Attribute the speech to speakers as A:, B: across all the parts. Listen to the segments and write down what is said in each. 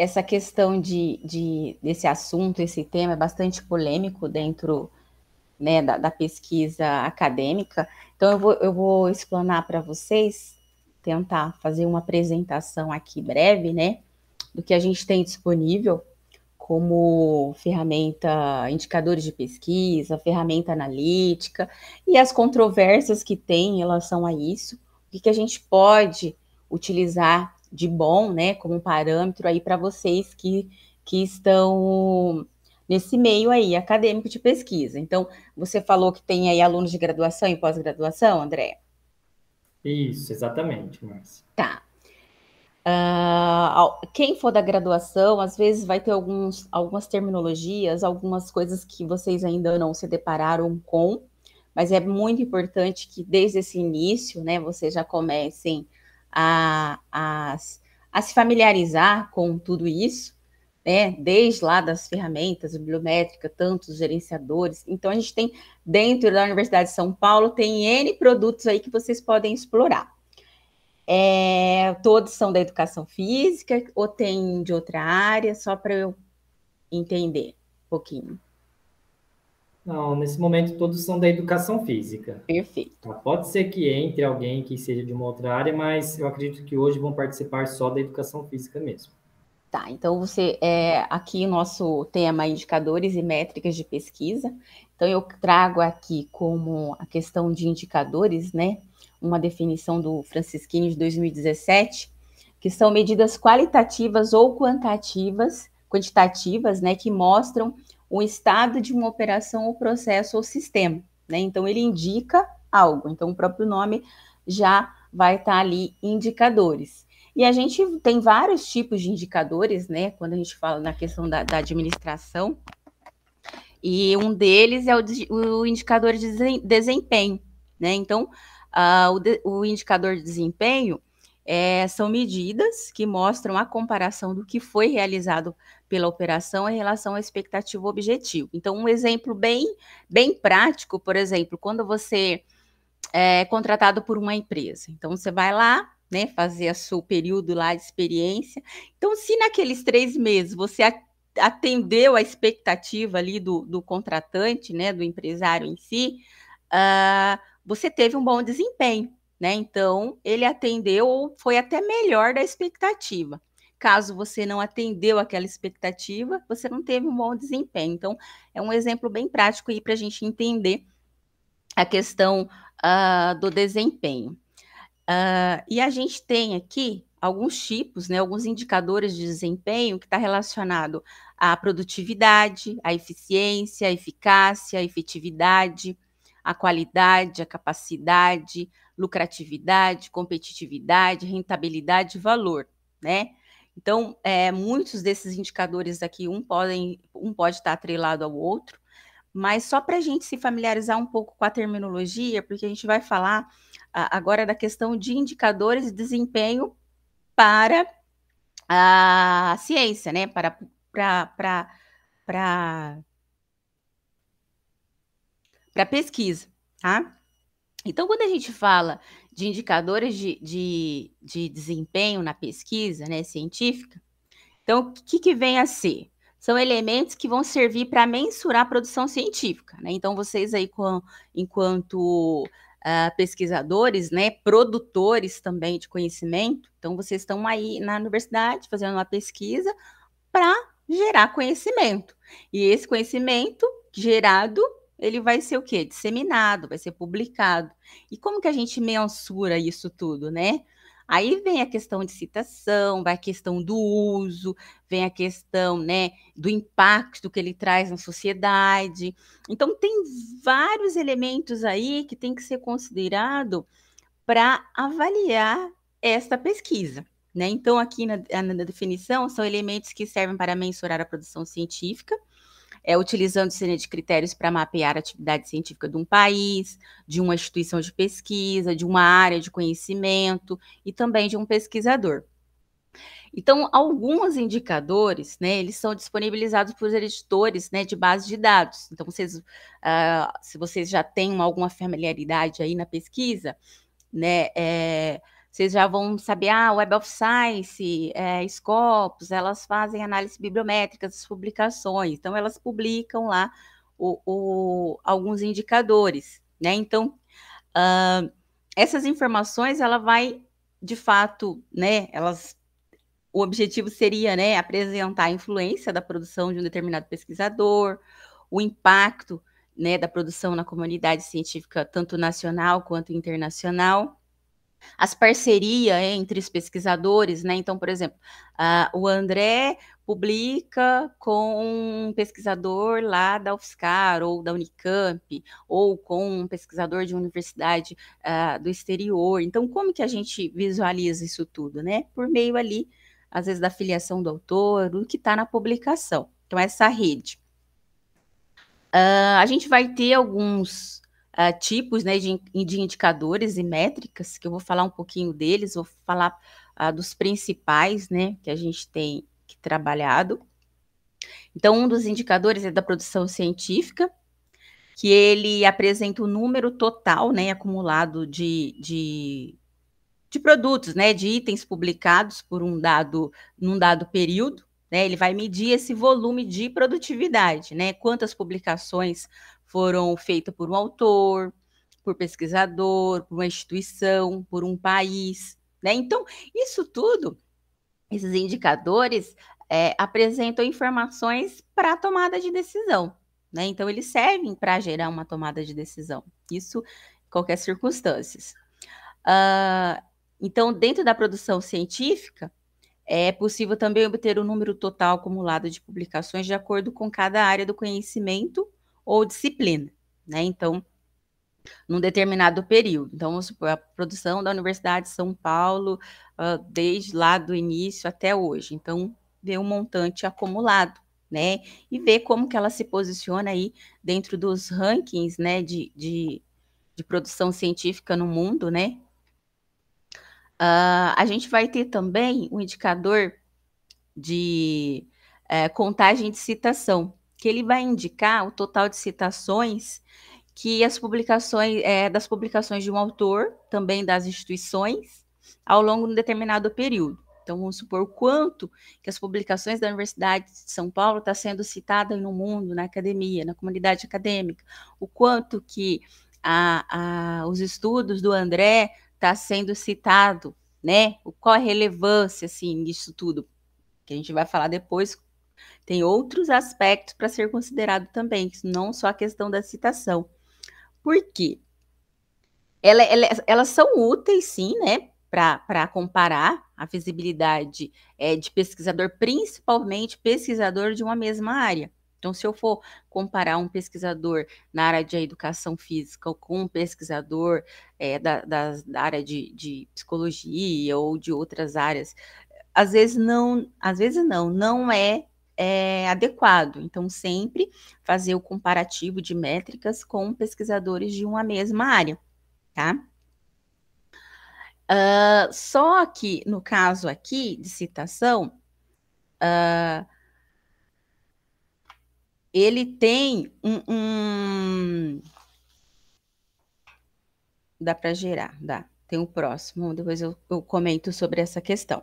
A: essa questão desse assunto, esse tema é bastante polêmico dentro, né, da pesquisa acadêmica. Então, eu vou explanar para vocês, tentar fazer uma apresentação aqui breve, né, do que a gente tem disponível como ferramenta, indicadores de pesquisa, ferramenta analítica e as controvérsias que tem em relação a isso, o que a gente pode utilizar de bom, né, como um parâmetro aí para vocês que estão nesse meio aí acadêmico de pesquisa. Então, você falou que tem aí alunos de graduação e pós-graduação, André?
B: Isso, exatamente, Márcia.
A: Tá. Quem for da graduação, às vezes vai ter algumas terminologias, algumas coisas que vocês ainda não se depararam com, mas é muito importante que desde esse início, né, vocês já comecem a, a, a se familiarizar com tudo isso, né, desde lá das ferramentas bibliométricas, tantos gerenciadores. Então, a gente tem, dentro da Universidade de São Paulo, tem N produtos aí que vocês podem explorar. Todos são da educação física ou tem de outra área, só para eu entender um pouquinho.
B: Não, nesse momento todos são da educação física.
A: Perfeito.
B: Tá? Pode ser que entre alguém que seja de uma outra área, mas eu acredito que hoje vão participar só da educação física mesmo.
A: Tá, então aqui o nosso tema é indicadores e métricas de pesquisa. Então eu trago aqui como a questão de indicadores, né? Uma definição do Francisquini de 2017, que são medidas qualitativas ou quantitativas, né, que mostram o estado de uma operação ou processo ou sistema, né? Então ele indica algo. Então o próprio nome já vai estar ali indicadores. E a gente tem vários tipos de indicadores, né? Quando a gente fala na questão da administração, e um deles é o indicador de desempenho, né? Então, o indicador de desempenho são medidas que mostram a comparação do que foi realizado pela operação em relação à expectativa objetivo. Então, um exemplo bem prático, por exemplo, quando você é contratado por uma empresa. Então, você vai lá, né, fazer o seu período lá de experiência. Então, se naqueles 3 meses você atendeu a expectativa ali do contratante, né, do empresário em si, você teve um bom desempenho, né? Então, ele atendeu ou foi até melhor da expectativa. Caso você não atendeu aquela expectativa, você não teve um bom desempenho. Então, é um exemplo bem prático aí para a gente entender a questão do desempenho. E a gente tem aqui alguns tipos, né, alguns indicadores de desempenho que está relacionado à produtividade, à eficiência, à eficácia, à efetividade, à qualidade, à capacidade, lucratividade, competitividade, rentabilidade e valor, né? Então, muitos desses indicadores aqui, um pode estar atrelado ao outro, mas só para a gente se familiarizar um pouco com a terminologia, porque a gente vai falar agora da questão de indicadores de desempenho para a ciência, né? Para pesquisa, tá? Então, quando a gente fala de indicadores de desempenho na pesquisa, né, científica, então, o que vem a ser? São elementos que vão servir para mensurar a produção científica, né? Então, vocês aí, enquanto pesquisadores, né, produtores também de conhecimento, então vocês estão aí na universidade fazendo uma pesquisa para gerar conhecimento. E esse conhecimento gerado, ele vai ser o quê? Disseminado, vai ser publicado. E como que a gente mensura isso tudo, né? Aí vem a questão de citação, vai a questão do uso, vem a questão, né, do impacto que ele traz na sociedade. Então, tem vários elementos aí que tem que ser considerado para avaliar esta pesquisa. Né? Então, aqui na definição, são elementos que servem para mensurar a produção científica, utilizando-se de critérios para mapear a atividade científica de um país, de uma instituição de pesquisa, de uma área de conhecimento e também de um pesquisador. Então, alguns indicadores, né, eles são disponibilizados por editores, né, de base de dados. Então, se vocês já têm alguma familiaridade aí na pesquisa, né, vocês já vão saber, Web of Science, Scopus, elas fazem análise bibliométrica das publicações, então elas publicam lá alguns indicadores, né? Então, essas informações, ela vai, de fato, né, o objetivo seria, né, apresentar a influência da produção de um determinado pesquisador, o impacto, né, da produção na comunidade científica, tanto nacional quanto internacional, as parcerias entre os pesquisadores, né? Então, por exemplo, o André publica com um pesquisador lá da UFSCar ou da Unicamp, ou com um pesquisador de uma universidade do exterior. Então, como que a gente visualiza isso tudo, né? Por meio ali, às vezes, da filiação do autor, do que está na publicação. Então, essa rede. A gente vai ter alguns tipos, né, de indicadores e métricas, que eu vou falar um pouquinho deles, vou falar dos principais, né, que a gente tem trabalhado. Então, um dos indicadores é da produção científica, que ele apresenta o número total, né, acumulado de produtos, né, de itens publicados por num dado período, né, ele vai medir esse volume de produtividade, né, quantas publicações foram feitas por um autor, por pesquisador, por uma instituição, por um país, né? Então, isso tudo, esses indicadores apresentam informações para a tomada de decisão, né? Então, eles servem para gerar uma tomada de decisão, isso em qualquer circunstância. Então, dentro da produção científica, é possível também obter o número total acumulado de publicações de acordo com cada área do conhecimento ou disciplina, né? Então, num determinado período. Então, vamos supor, a produção da Universidade de São Paulo, desde lá do início até hoje. Então, ver um montante acumulado, né? E ver como que ela se posiciona aí dentro dos rankings, né, de produção científica no mundo, né? A gente vai ter também um indicador de contagem de citação, que ele vai indicar o total de citações que as publicações, das publicações de um autor, também das instituições, ao longo de um determinado período. Então, vamos supor o quanto que as publicações da Universidade de São Paulo está sendo citada no mundo, na academia, na comunidade acadêmica, o quanto que os estudos do André está sendo citado, né? Qual a relevância, assim, disso tudo, que a gente vai falar depois. Tem outros aspectos para ser considerado também, não só a questão da citação. Por quê? Elas são úteis, sim, né, para comparar a visibilidade de pesquisador, principalmente pesquisador de uma mesma área. Então, se eu for comparar um pesquisador na área de educação física com um pesquisador da área de psicologia ou de outras áreas, às vezes não é adequado. Então, sempre fazer o comparativo de métricas com pesquisadores de uma mesma área, tá? Só que, no caso aqui de citação, ele tem Dá para gerar, dá. Tem o próximo, depois eu comento sobre essa questão.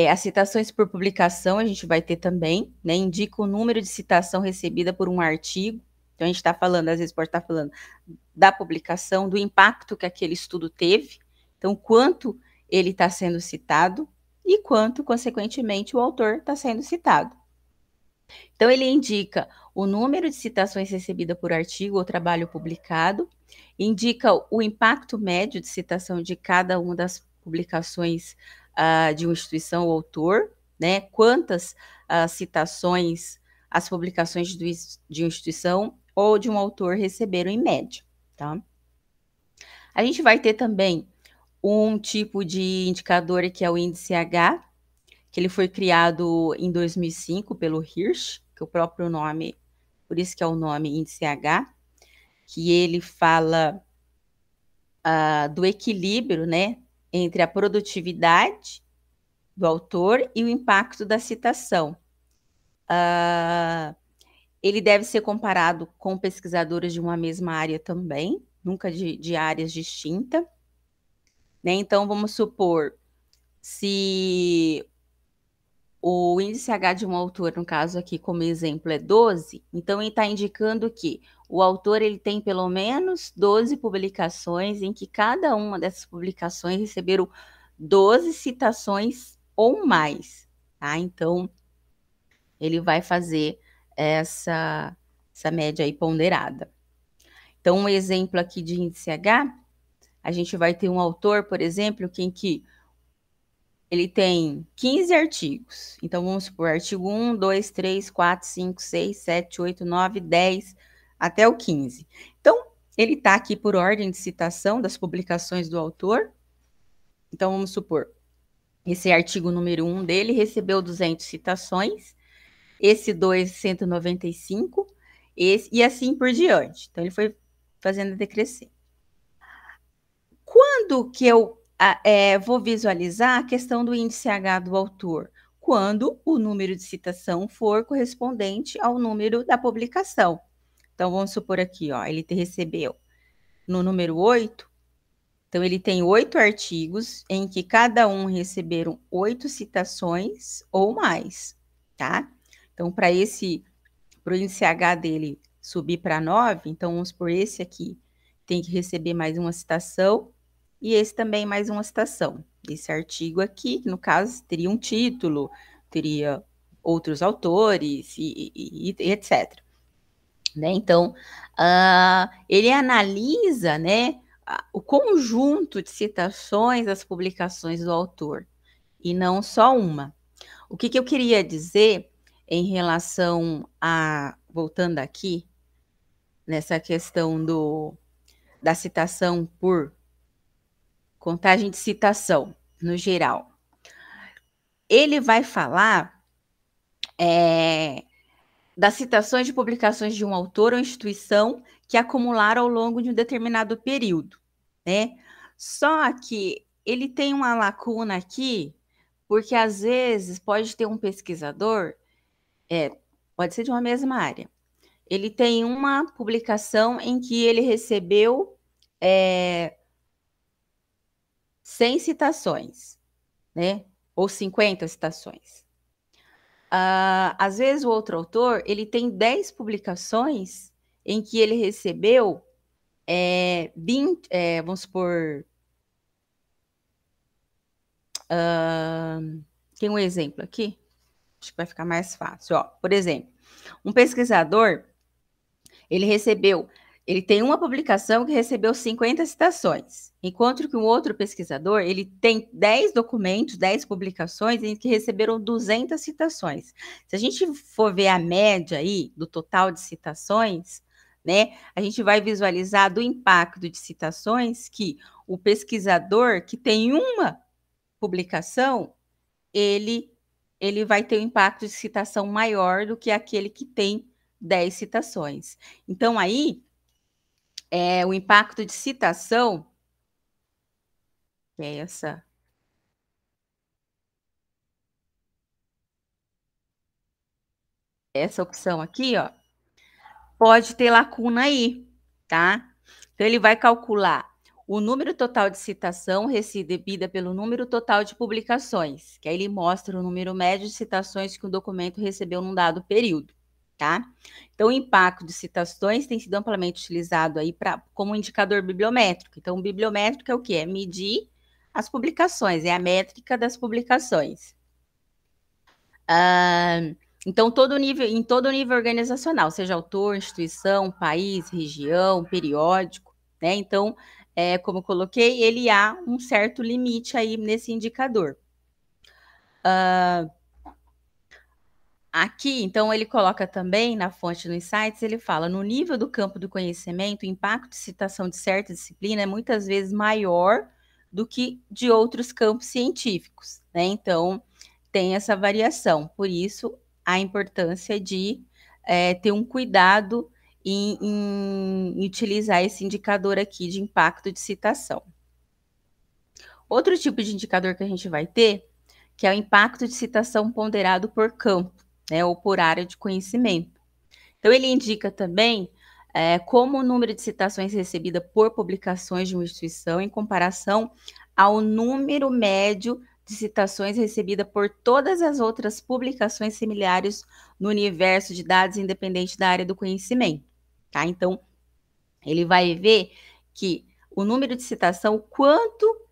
A: As citações por publicação a gente vai ter também, né? Indica o número de citação recebida por um artigo. Então, a gente está falando, às vezes pode estar falando da publicação, do impacto que aquele estudo teve. Então, quanto ele está sendo citado e quanto, consequentemente, o autor está sendo citado. Então, ele indica o número de citações recebidas por artigo ou trabalho publicado, indica o impacto médio de citação de cada uma das publicações de uma instituição ou autor, né? Quantas citações as publicações de uma instituição ou de um autor receberam em média, tá? A gente vai ter também um tipo de indicador que é o índice H, que ele foi criado em 2005 pelo Hirsch, que é o próprio nome, por isso que é o nome índice H, que ele fala do equilíbrio, né, entre a produtividade do autor e o impacto da citação. Ele deve ser comparado com pesquisadores de uma mesma área também, nunca de áreas distintas. né? Então, vamos supor, se o índice H de um autor, no caso aqui, como exemplo, é 12, então ele está indicando que o autor ele tem pelo menos 12 publicações em que cada uma dessas publicações receberam 12 citações ou mais, tá? Então, ele vai fazer essa média aí ponderada. Então, um exemplo aqui de índice H, a gente vai ter um autor, por exemplo, em que ele tem 15 artigos. Então, vamos supor, artigo 1, 2, 3, 4, 5, 6, 7, 8, 9, 10, até o 15. Então, ele está aqui por ordem de citação das publicações do autor. Então, vamos supor, esse artigo número 1 dele recebeu 200 citações, esse 2, 195, esse, e assim por diante. Então, ele foi fazendo decrescer. Quando que eu vou visualizar a questão do índice H do autor? Quando o número de citação for correspondente ao número da publicação. Então, vamos supor aqui, ó, ele recebeu no número 8, então ele tem 8 artigos em que cada um receberam 8 citações ou mais, tá? Então, para o índice H dele subir para 9, então vamos por esse aqui, tem que receber mais uma citação, e esse também mais uma citação. Esse artigo aqui, no caso, teria um título, teria outros autores e etc. Né? Então, ele analisa, né, o conjunto de citações das publicações do autor, e não só uma. O que eu queria dizer em relação voltando aqui, nessa questão da citação por contagem de citação, no geral. Ele vai falar das citações de publicações de um autor ou instituição que acumularam ao longo de um determinado período, né? Só que ele tem uma lacuna aqui, porque às vezes pode ter um pesquisador, pode ser de uma mesma área, ele tem uma publicação em que ele recebeu 100 citações, né? Ou 50 citações. Às vezes o outro autor, ele tem 10 publicações em que ele recebeu 20, vamos supor, tem um exemplo aqui, acho que vai ficar mais fácil. Ó, por exemplo, um pesquisador, ele tem uma publicação que recebeu 50 citações, enquanto que um outro pesquisador, ele tem 10 documentos, 10 publicações em que receberam 200 citações. Se a gente for ver a média aí do total de citações, né, a gente vai visualizar do impacto de citações que o pesquisador que tem uma publicação, ele vai ter um impacto de citação maior do que aquele que tem 10 citações. Então, aí, o impacto de citação, que é essa opção aqui, ó, pode ter lacuna aí, tá? Então, ele vai calcular o número total de citação recebida pelo número total de publicações, que aí ele mostra o número médio de citações que o documento recebeu num dado período, tá? Então, o impacto de citações tem sido amplamente utilizado aí como indicador bibliométrico. Então, o bibliométrico é o quê? É medir as publicações, é a métrica das publicações. Então, em todo nível organizacional, seja autor, instituição, país, região, periódico, né? Então, como eu coloquei, ele há um certo limite aí nesse indicador. Aqui, então, ele coloca também na fonte do Insights, ele fala, no nível do campo do conhecimento, o impacto de citação de certa disciplina é muitas vezes maior do que de outros campos científicos, né? Então, tem essa variação. Por isso, a importância de ter um cuidado em utilizar esse indicador aqui de impacto de citação. Outro tipo de indicador que a gente vai ter, que é o impacto de citação ponderado por campo, né, ou por área de conhecimento. Então, ele indica também como o número de citações recebida por publicações de uma instituição em comparação ao número médio de citações recebida por todas as outras publicações similares no universo de dados independente da área do conhecimento, tá? Então, ele vai ver que o número de citação, quanto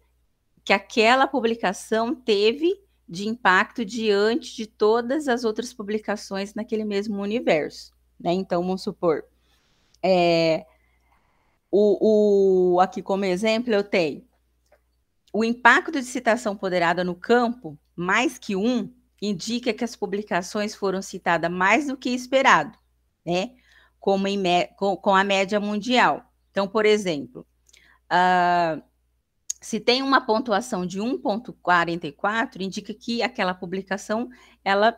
A: que aquela publicação teve de impacto diante de todas as outras publicações naquele mesmo universo, né? Então, vamos supor, aqui como exemplo eu tenho o impacto de citação ponderada no campo, mais que 1, indica que as publicações foram citadas mais do que esperado, né? Com a média mundial. Então, por exemplo, se tem uma pontuação de 1,44, indica que aquela publicação ela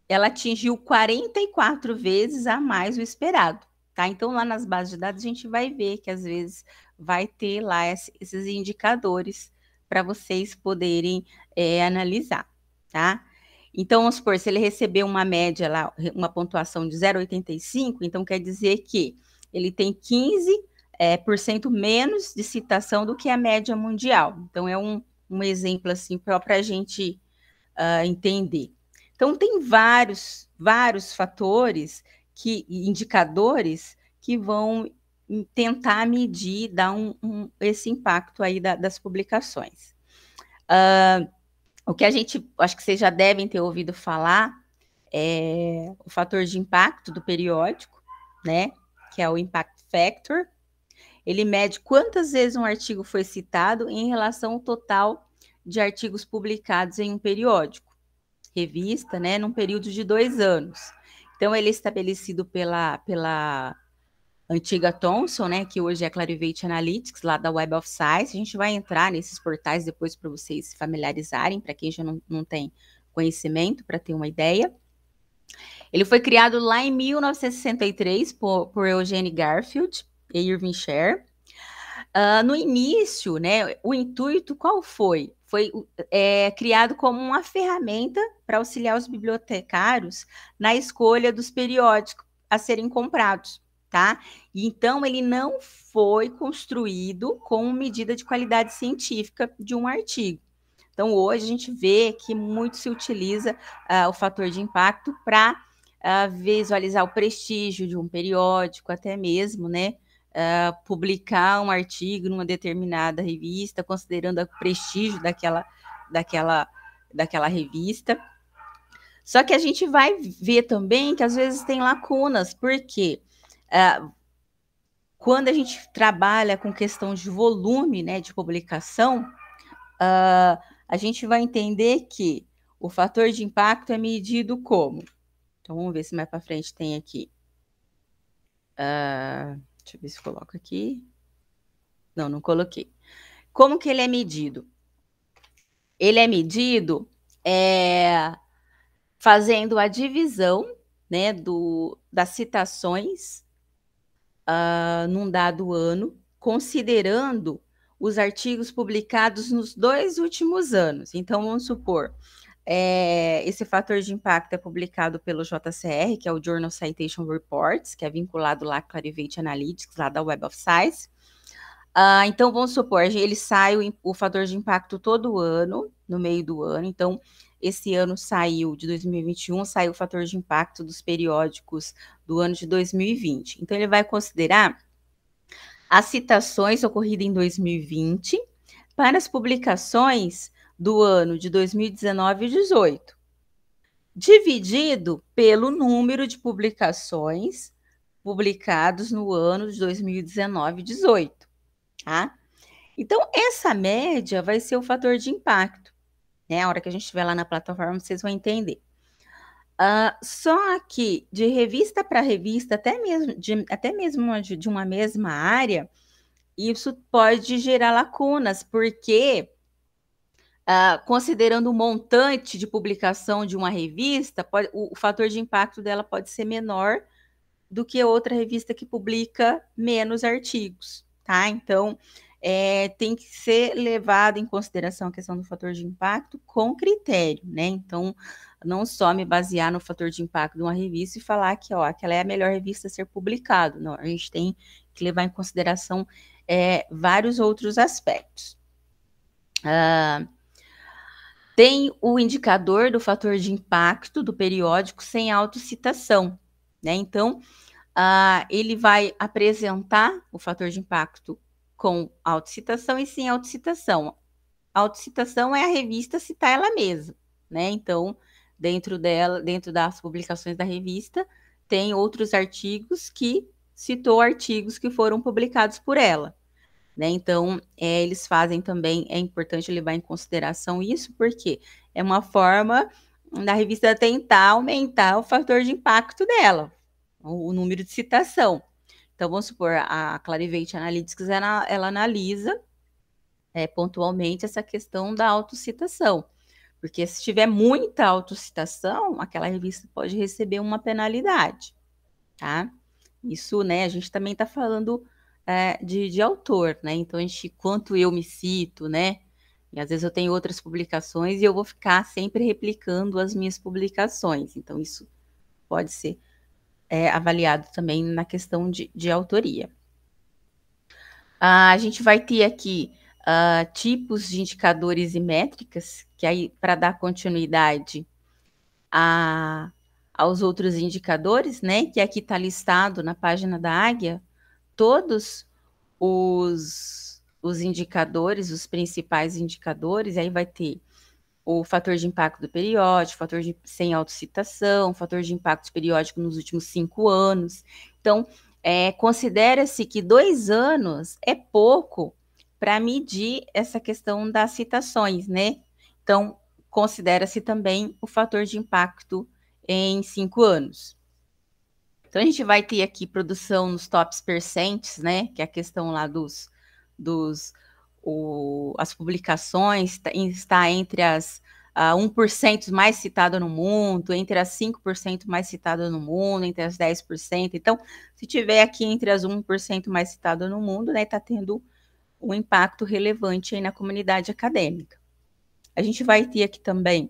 A: atingiu 44 vezes a mais o esperado, tá? Então, lá nas bases de dados, a gente vai ver que, às vezes, vai ter lá esses indicadores para vocês poderem analisar, tá? Então, vamos supor, se ele recebeu uma média lá, uma pontuação de 0,85, então quer dizer que ele tem 15% menos de citação do que a média mundial. Então, é um exemplo, assim, para a gente entender. Então, tem vários fatores, indicadores, que vão tentar medir, dar esse impacto aí das publicações. O que acho que vocês já devem ter ouvido falar é o fator de impacto do periódico, né? Que é o Impact Factor. Ele mede quantas vezes um artigo foi citado em relação ao total de artigos publicados em um periódico, revista, né, num período de 2 anos. Então, ele é estabelecido pela antiga Thomson, né, que hoje é Clarivate Analytics, lá da Web of Science. A gente vai entrar nesses portais depois para vocês se familiarizarem, para quem já não tem conhecimento, para ter uma ideia. Ele foi criado lá em 1963 por Eugene Garfield e Irving Sher. No início, né, o intuito qual foi? Foi criado como uma ferramenta para auxiliar os bibliotecários na escolha dos periódicos a serem comprados, tá? E então, ele não foi construído como medida de qualidade científica de um artigo. Então, hoje a gente vê que muito se utiliza o fator de impacto para visualizar o prestígio de um periódico, até mesmo, né? Publicar um artigo numa determinada revista, considerando o prestígio daquela revista. Só que a gente vai ver também que às vezes tem lacunas, porque quando a gente trabalha com questão de volume, né, de publicação, a gente vai entender que o fator de impacto é medido como? Então, vamos ver se mais para frente tem aqui. Deixa eu ver se eu coloco aqui. Não coloquei. Como que ele é medido? Ele é medido fazendo a divisão, né, das citações num dado ano, considerando os artigos publicados nos 2 últimos anos. Então, vamos supor, esse fator de impacto é publicado pelo JCR, que é o Journal Citation Reports, que é vinculado lá à Clarivate Analytics, lá da Web of Science. Então, vamos supor, ele sai o fator de impacto todo ano, no meio do ano. Então, esse ano saiu, de 2021, saiu o fator de impacto dos periódicos do ano de 2020. Então, ele vai considerar as citações ocorridas em 2020 para as publicações do ano de 2019 e 2018, dividido pelo número de publicações publicados no ano de 2019 e 2018, tá? Então, essa média vai ser o fator de impacto, né? A hora que a gente estiver lá na plataforma, vocês vão entender. Só que, de revista para revista, até mesmo de uma mesma área, isso pode gerar lacunas, porque considerando o montante de publicação de uma revista, o fator de impacto dela pode ser menor do que outra revista que publica menos artigos, tá? Então, tem que ser levado em consideração a questão do fator de impacto com critério, né? Então, não só me basear no fator de impacto de uma revista e falar que, aquela é a melhor revista a ser publicado. Não, a gente tem que levar em consideração vários outros aspectos. Tem o indicador do fator de impacto do periódico sem autocitação, né? Então, ele vai apresentar o fator de impacto com autocitação e sem autocitação. A autocitação é a revista citar ela mesma, né? Então, dentro das publicações da revista, tem outros artigos que citou artigos que foram publicados por ela, né? Então, eles fazem também, é importante levar em consideração isso, porque é uma forma da revista tentar aumentar o fator de impacto dela, o número de citação. Então, vamos supor, a Clarivate Analytics, ela analisa pontualmente essa questão da autocitação, porque se tiver muita autocitação, aquela revista pode receber uma penalidade, tá? Isso, né, a gente também está falando de autor, né? Então, quanto eu me cito, né? E às vezes eu tenho outras publicações e eu vou ficar sempre replicando as minhas publicações. Então, isso pode ser avaliado também na questão de autoria. A gente vai ter aqui tipos de indicadores e métricas, que aí, para dar continuidade aos outros indicadores, né? Que aqui está listado na página da Águia, todos os indicadores, os principais indicadores, aí vai ter o fator de impacto do periódico, fator sem autocitação, fator de impacto periódico nos últimos 5 anos. Então, considera-se que 2 anos é pouco para medir essa questão das citações, né? Então, considera-se também o fator de impacto em 5 anos. Então, a gente vai ter aqui produção nos tops percents, né? Que é a questão lá as publicações, está entre as 1% mais citada no mundo, entre as 5% mais citada no mundo, entre as 10%. Então, se tiver aqui entre as 1% mais citada no mundo, né, está tendo um impacto relevante aí na comunidade acadêmica. A gente vai ter aqui também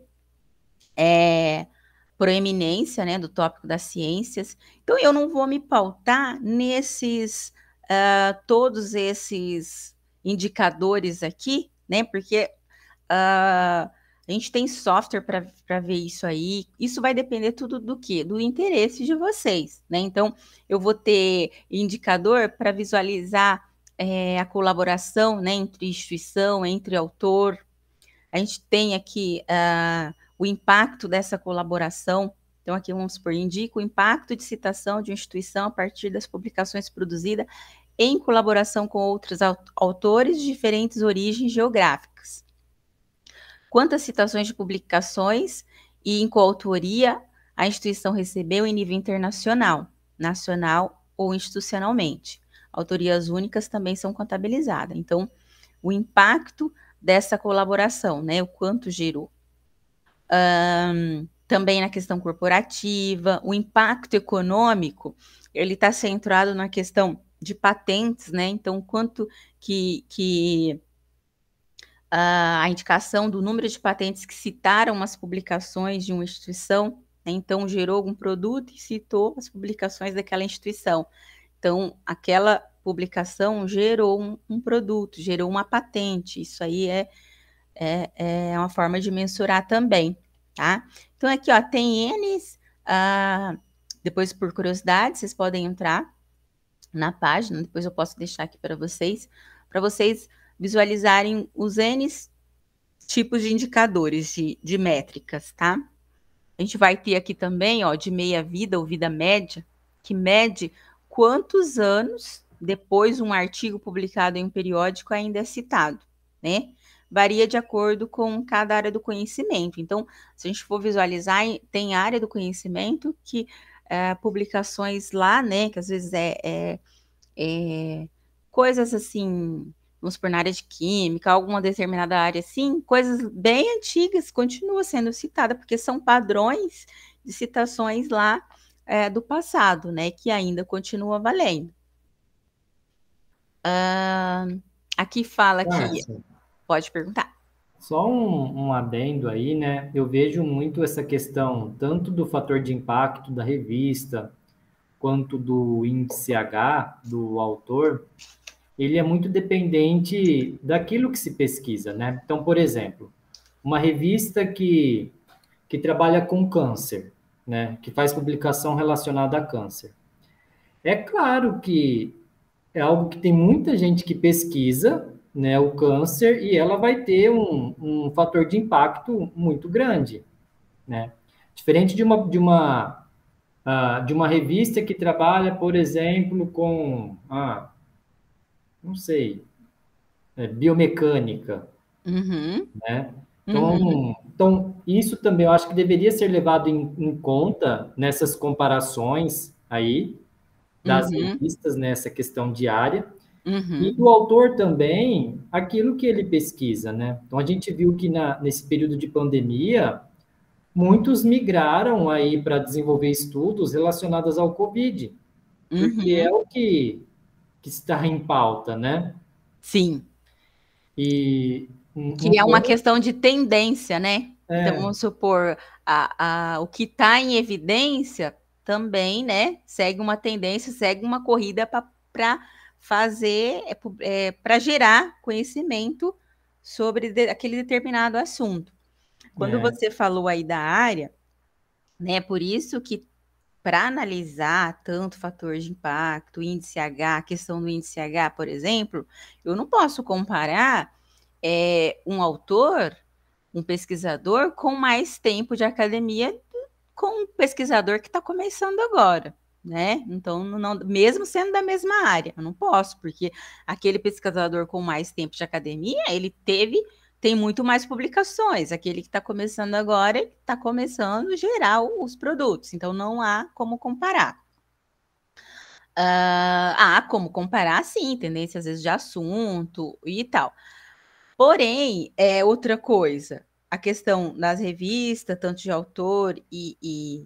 A: proeminência, né, do tópico das ciências. Então, eu não vou me pautar todos esses indicadores aqui, né, porque a gente tem software para ver isso aí. Isso vai depender tudo do quê? Do interesse de vocês, né? Então, eu vou ter indicador para visualizar a colaboração, né, entre instituição, entre autor. A gente tem aqui o impacto dessa colaboração. Então, aqui vamos supor, indica o impacto de citação de uma instituição a partir das publicações produzidas em colaboração com outros autores de diferentes origens geográficas. Quantas citações de publicações e em coautoria a instituição recebeu em nível internacional, nacional ou institucionalmente. Autorias únicas também são contabilizadas. Então, o impacto dessa colaboração, né? O quanto gerou. Também na questão corporativa, o impacto econômico, ele está centrado na questão de patentes, né? Então, quanto que a indicação do número de patentes que citaram as publicações de uma instituição, né? Então, gerou algum produto e citou as publicações daquela instituição. Então, aquela publicação gerou um produto, gerou uma patente. Isso aí é uma forma de mensurar também, tá? Então, aqui, ó, tem N's, depois, por curiosidade, vocês podem entrar na página, depois eu posso deixar aqui para vocês visualizarem os N's tipos de indicadores de métricas, tá? A gente vai ter aqui também, ó, de meia-vida ou vida média, que mede quantos anos depois um artigo publicado em um periódico ainda é citado, né? Varia de acordo com cada área do conhecimento. Então, se a gente for visualizar, tem área do conhecimento que publicações lá, né, que às vezes coisas assim, vamos supor, na área de química, alguma determinada área assim, coisas bem antigas continuam sendo citadas, porque são padrões de citações lá do passado, né, que ainda continua valendo. Aqui fala que... Pode perguntar.
B: Só um adendo aí, né? Eu vejo muito essa questão, tanto do fator de impacto da revista, quanto do índice H, do autor, ele é muito dependente daquilo que se pesquisa, né? Então, por exemplo, uma revista que trabalha com câncer, né? Que faz publicação relacionada a câncer. É claro que é algo que tem muita gente que pesquisa, né, o câncer, e ela vai ter um fator de impacto muito grande, né? Diferente de uma revista que trabalha, por exemplo, com, não sei, biomecânica,
A: Uhum,
B: né?
A: uhum,
B: Então, isso também eu acho que deveria ser levado em conta nessas comparações aí das
A: uhum,
B: revistas, nessa questão diária, e
A: uhum,
B: do autor também, aquilo que ele pesquisa, né? Então, a gente viu que nesse período de pandemia, muitos migraram aí para desenvolver estudos relacionados ao Covid, porque é
A: uhum.
B: o que está em pauta, né?
A: Sim,
B: E
A: que é uma
B: ponto
A: questão de tendência, né? Então,
B: é,
A: vamos supor, o que está em evidência também, né, segue uma tendência, segue uma corrida para fazer, para gerar conhecimento sobre aquele determinado assunto. Quando
B: é,
A: você falou aí da área, né, por isso que para analisar tanto fator de impacto, índice H, a questão do índice H, por exemplo, eu não posso comparar um autor, um pesquisador com mais tempo de academia com um pesquisador que está começando agora, né? Então, mesmo sendo da mesma área, eu não posso, porque aquele pesquisador com mais tempo de academia, tem muito mais publicações. Aquele que está começando agora, está começando a gerar os produtos. Então, não há como comparar. Há como comparar, sim, tendência às vezes de assunto e tal. Porém, é outra coisa. A questão das revistas, tanto de autor e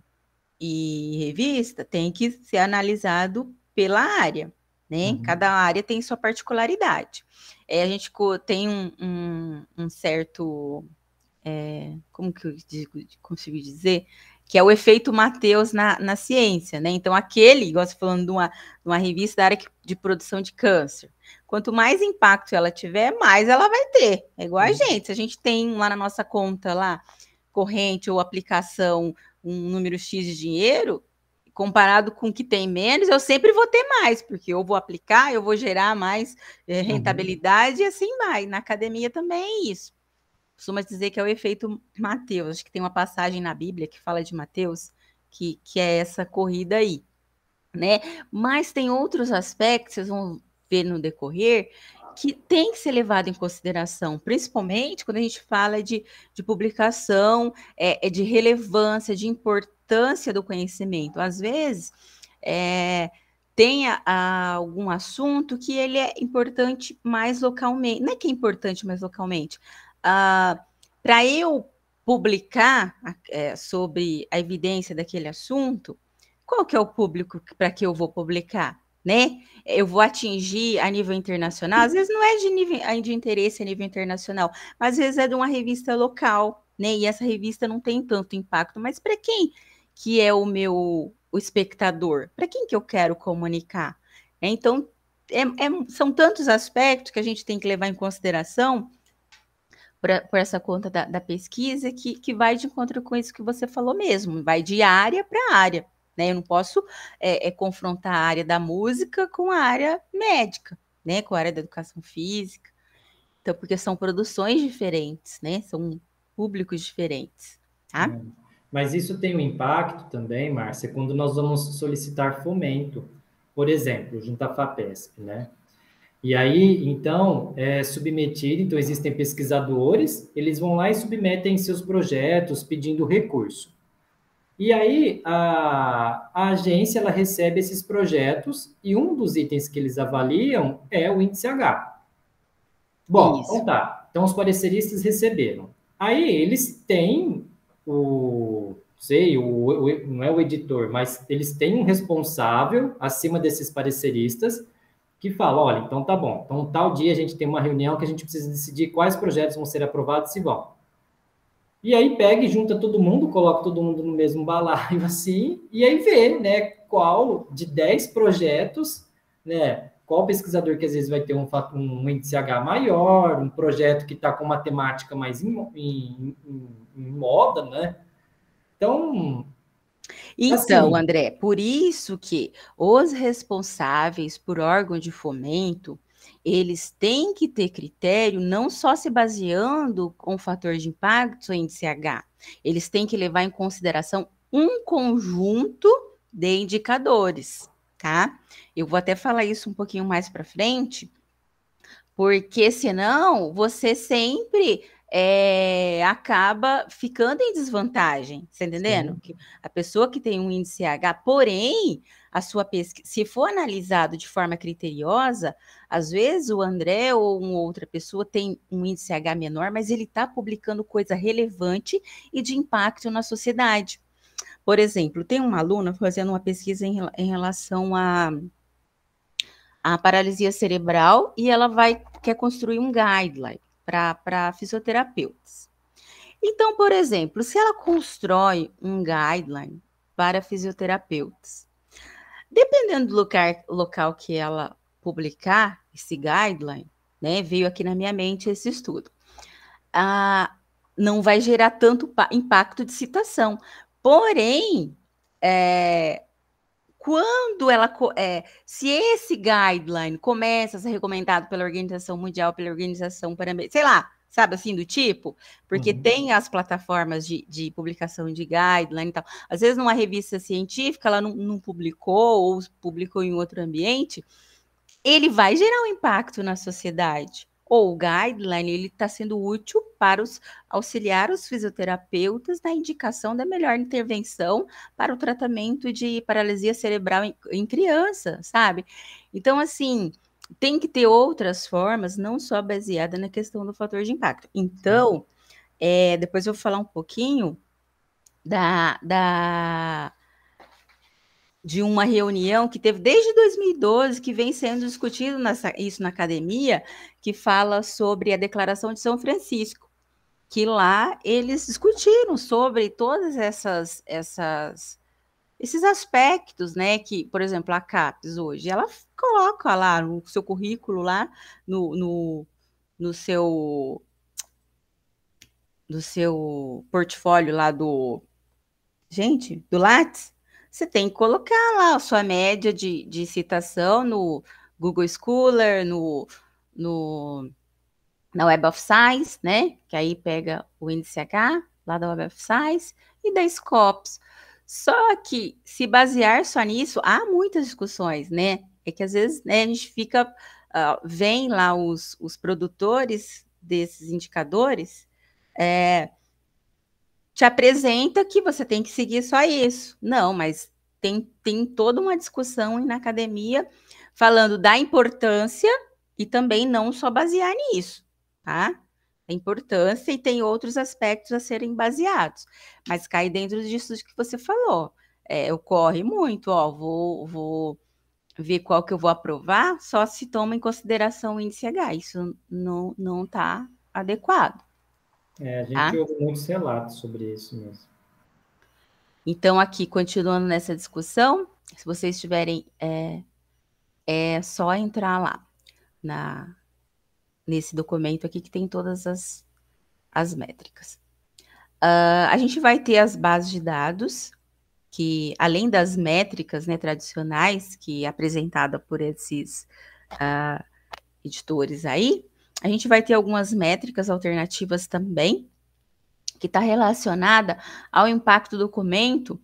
A: revista, tem que ser analisado pela área, né?
B: uhum,
A: Cada área tem sua particularidade. A gente tem um certo, como que eu consigo dizer? Que é o efeito Mateus na ciência, né? Então, aquele, igual você falando de uma revista da área de produção de câncer, quanto mais impacto ela tiver, mais ela vai ter. É igual a
B: sim,
A: gente, se a gente tem lá na nossa conta lá, corrente ou aplicação, um número X de dinheiro, comparado com o que tem menos, eu sempre vou ter mais, porque eu vou aplicar, eu vou gerar mais
B: uhum,
A: rentabilidade e assim vai. Na academia também é isso. Costuma dizer que é o efeito Mateus. Acho que tem uma passagem na Bíblia que fala de Mateus, que é essa corrida aí, né? Mas tem outros aspectos, vocês vão ver no decorrer, que tem que ser levado em consideração, principalmente quando a gente fala de publicação, de relevância, de importância do conhecimento. Às vezes, é, tem algum assunto que ele é importante mais localmente. Não é que é importante mais localmente. Para eu publicar sobre a evidência daquele assunto, qual que é o público para que eu vou publicar, né? Eu vou atingir a nível internacional, às vezes não é de interesse a nível internacional, mas às vezes é de uma revista local, né? E essa revista não tem tanto impacto, mas para quem que é o espectador? Para quem que eu quero comunicar? Então, são tantos aspectos que a gente tem que levar em consideração por essa conta da pesquisa que vai de encontro com isso que você falou mesmo, vai de área para área. Né? Eu não posso confrontar a área da música com a área médica, né? Com a área da educação física. Então, porque são produções diferentes, né? São públicos diferentes, tá?
B: é. Mas isso tem um impacto também, Márcia, quando nós vamos solicitar fomento, por exemplo, junto à FAPESP, né? E aí, então, é submetido, então existem pesquisadores, eles vão lá e submetem seus projetos pedindo recurso. E aí, a agência, ela recebe esses projetos e um dos itens que eles avaliam é o índice H. Bom,
A: Isso.
B: então tá. Então, os pareceristas receberam. Aí, eles têm não é o editor, mas eles têm um responsável acima desses pareceristas que fala, olha, então tá bom. Então, tal dia a gente tem uma reunião que a gente precisa decidir quais projetos vão ser aprovados e se vão. E aí pega e junta todo mundo, coloca todo mundo no mesmo balaio assim, e aí vê, né, qual de 10 projetos, né, qual pesquisador que às vezes vai ter um índice H maior, um projeto que está com matemática mais em moda, né? Então,
A: Então,
B: assim,
A: André, por isso que os responsáveis por órgão de fomento, eles têm que ter critério não só se baseando com o fator de impacto, o índice H, eles têm que levar em consideração um conjunto de indicadores, tá? Eu vou até falar isso um pouquinho mais para frente, porque senão você sempre acaba ficando em desvantagem, tá entendendo?
B: sim.
A: Que a pessoa que tem um índice H, porém, a sua pesquisa, se for analisado de forma criteriosa, às vezes o André ou uma outra pessoa tem um índice H menor, mas ele está publicando coisa relevante e de impacto na sociedade. Por exemplo, tem uma aluna fazendo uma pesquisa em relação a paralisia cerebral e ela quer construir um guideline para fisioterapeutas. Então, por exemplo, se ela constrói um guideline para fisioterapeutas, dependendo do local que ela publicar esse guideline, né, veio aqui na minha mente esse estudo, não vai gerar tanto impacto de citação. Porém, quando ela, se esse guideline começa a ser recomendado pela Organização Mundial, pela Organização Pan-Americana, sei lá, sabe assim, do tipo, porque tem as plataformas de publicação de guideline e tal. Às vezes, numa revista científica, ela não publicou, ou publicou em outro ambiente, ele vai gerar um impacto na sociedade. Ou o guideline, ele está sendo útil para auxiliar os fisioterapeutas na indicação da melhor intervenção para o tratamento de paralisia cerebral em criança, sabe? Então, assim, tem que ter outras formas, não só baseada na questão do fator de impacto. Então, depois eu vou falar um pouquinho de uma reunião que teve desde 2012, que vem sendo discutido isso na academia, que fala sobre a Declaração de São Francisco, que lá eles discutiram sobre todas esses aspectos, né, que, por exemplo, a CAPES hoje, ela coloca lá no seu currículo, lá no seu portfólio lá do Lattes, você tem que colocar lá a sua média de citação no Google Scholar, na Web of Science, né? Que aí pega o índice H, lá da Web of Science, e da Scopus. Só que, se basear só nisso, há muitas discussões, né? É que às vezes, né, a gente fica, vem lá os produtores desses indicadores, te apresenta que você tem que seguir só isso. Não, mas tem toda uma discussão na academia falando da importância e também não só basear nisso, tá? A importância e tem outros aspectos a serem baseados, mas cai dentro disso que você falou. Ocorre muito, ó, vou ver qual que eu vou aprovar, só se toma em consideração o índice H. Isso não está adequado.
B: A gente
A: Tá?
B: ouve muitos relatos sobre isso mesmo.
A: Então, aqui, continuando nessa discussão, se vocês tiverem, é só entrar lá nesse documento aqui que tem todas as métricas. A gente vai ter as bases de dados, que além das métricas, né, tradicionais, que é apresentada por esses editores aí, a gente vai ter algumas métricas alternativas também, que está relacionada ao impacto do documento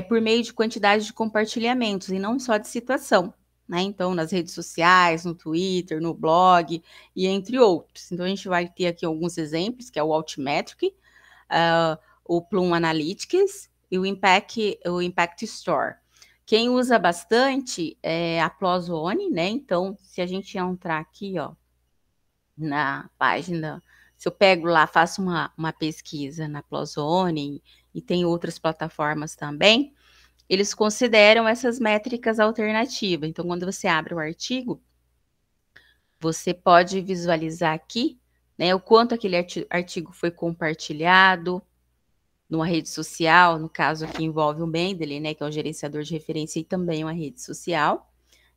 A: por meio de quantidade de compartilhamentos e não só de citação, né? Então, nas redes sociais, no Twitter, no blog e entre outros. Então, a gente vai ter aqui alguns exemplos, que é o Altmetric, o Plum Analytics e o Impact Store. Quem usa bastante é a Plozone, né? Então, se a gente entrar aqui, ó, na página, se eu pego lá, faço uma pesquisa na Plozone e tem outras plataformas também, eles consideram essas métricas alternativas. Então, quando você abre o artigo, você pode visualizar aqui, né, o quanto aquele artigo foi compartilhado numa rede social, no caso aqui envolve o Mendeley, né, que é o gerenciador de referência e também uma rede social.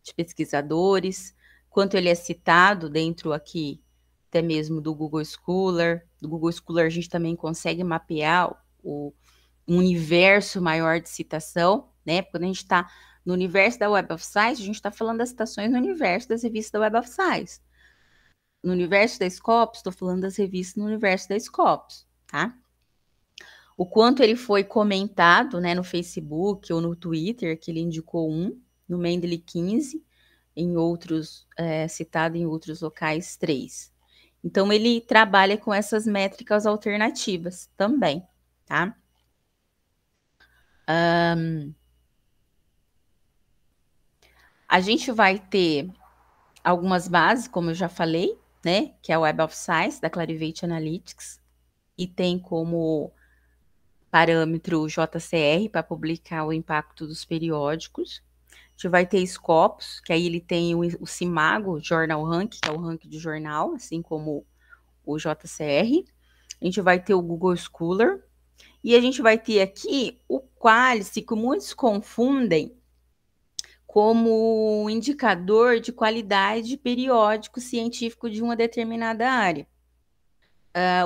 A: de pesquisadores, quanto ele é citado dentro aqui, até mesmo do Google Scholar. Do Google Scholar a gente também consegue mapear um universo maior de citação, né? Quando a gente está no universo da Web of Science, a gente está falando das citações no universo das revistas da Web of Science. No universo da Scopus, estou falando das revistas no universo da Scopus, tá? O quanto ele foi comentado, né, no Facebook ou no Twitter, que ele indicou no Mendeley 15, em outros, citado em outros locais 3. Então, ele trabalha com essas métricas alternativas também, tá? A gente vai ter algumas bases, como eu já falei, né? Que é a Web of Science, da Clarivate Analytics, e tem como parâmetro o JCR para publicar o impacto dos periódicos. A gente vai ter Scopus, que aí ele tem o CIMAGO, Journal Rank, que é o ranking de jornal, assim como o JCR. A gente vai ter o Google Scholar. E a gente vai ter aqui o Qualys, que muitos confundem como indicador de qualidade periódico científico de uma determinada área.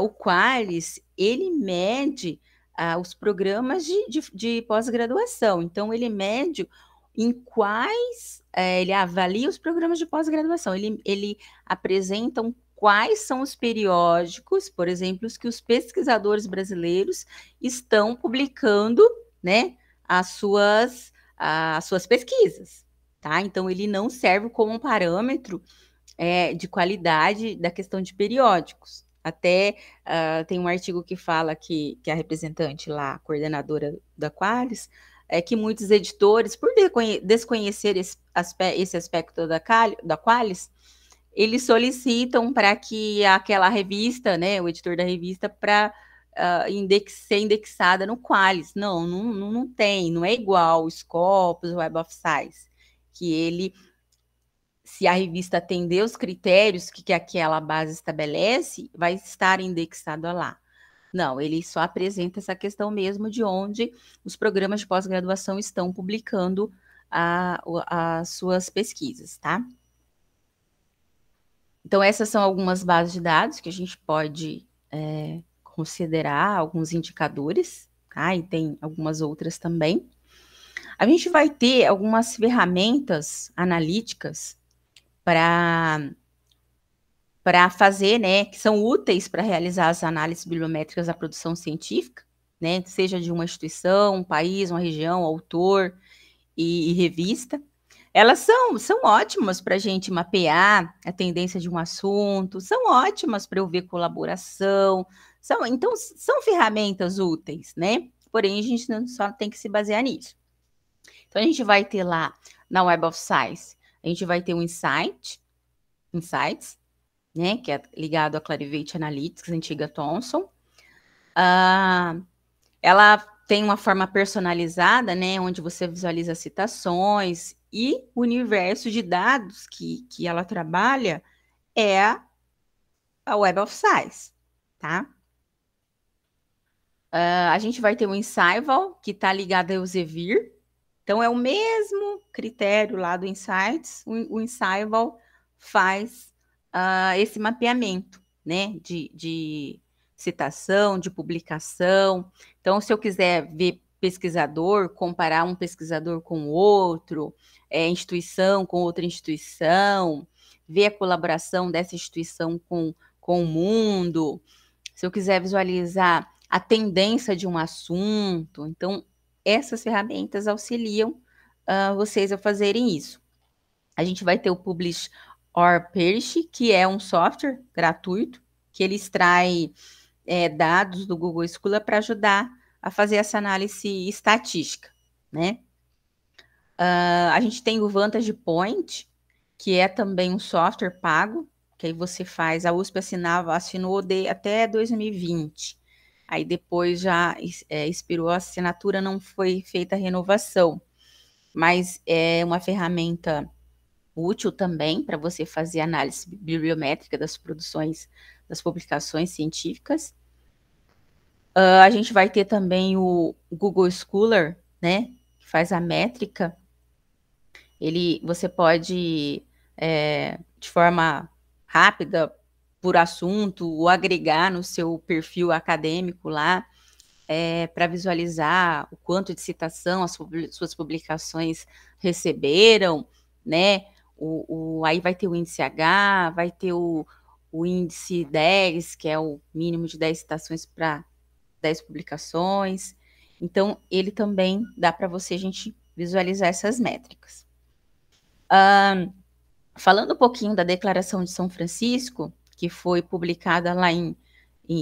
A: O Qualys, ele mede os programas de pós-graduação. Então, ele mede em quais... ele avalia os programas de pós-graduação. Ele apresenta quais são os periódicos, por exemplo, os que os pesquisadores brasileiros estão publicando, né, as suas pesquisas, tá? Então, ele não serve como um parâmetro de qualidade da questão de periódicos. Até tem um artigo que fala que a representante lá, a coordenadora da Qualys, que muitos editores, por desconhecer esse aspecto da Qualys, eles solicitam para que aquela revista, né, o editor da revista, para ser indexada no Qualys. Não tem, não é igual o Scopus, o Web of Science, que ele, se a revista atender os critérios que aquela base estabelece, vai estar indexado lá. Não, ele só apresenta essa questão mesmo de onde os programas de pós-graduação estão publicando as suas pesquisas, tá? Então, essas são algumas bases de dados que a gente pode considerar, alguns indicadores, tá? E tem algumas outras também. A gente vai ter algumas ferramentas analíticas para fazer, né, que são úteis para realizar as análises bibliométricas da produção científica, né, seja de uma instituição, um país, uma região, autor e revista. Elas são ótimas para a gente mapear a tendência de um assunto, são ótimas para eu ver colaboração, então são ferramentas úteis, né? Porém, a gente não só tem que se basear nisso. Então, a gente vai ter lá na Web of Science, a gente vai ter o Insights, né, que é ligado à Clarivate Analytics, antiga Thomson. Ela tem uma forma personalizada, né, onde você visualiza citações, e o universo de dados que ela trabalha é a Web of Science, tá? A gente vai ter o Insival, que está ligado ao Elsevier. Então, é o mesmo critério lá do Insights, o Insival faz esse mapeamento, né, de citação, de publicação. Então, se eu quiser ver pesquisador, comparar um pesquisador com outro, instituição com outra instituição, ver a colaboração dessa instituição com o mundo, se eu quiser visualizar a tendência de um assunto, então, essas ferramentas auxiliam vocês a fazerem isso. A gente vai ter o Publish or Perish, que é um software gratuito, que ele extrai dados do Google Scholar para ajudar a fazer essa análise estatística, né? A gente tem o Vantage Point, que é também um software pago, que aí você faz, a USP assinou até 2020. Aí depois já expirou a assinatura, não foi feita a renovação. Mas é uma ferramenta útil também para você fazer análise bibliométrica das produções, das publicações científicas. A gente vai ter também o Google Scholar, né, que faz a métrica Você pode, de forma rápida, por assunto, ou agregar no seu perfil acadêmico lá, para visualizar o quanto de citação as suas publicações receberam, né? Aí vai ter o índice H, vai ter o índice 10, que é o mínimo de 10 citações para 10 publicações. Então, ele também dá para a gente visualizar essas métricas. Falando um pouquinho da Declaração de São Francisco, que foi publicada lá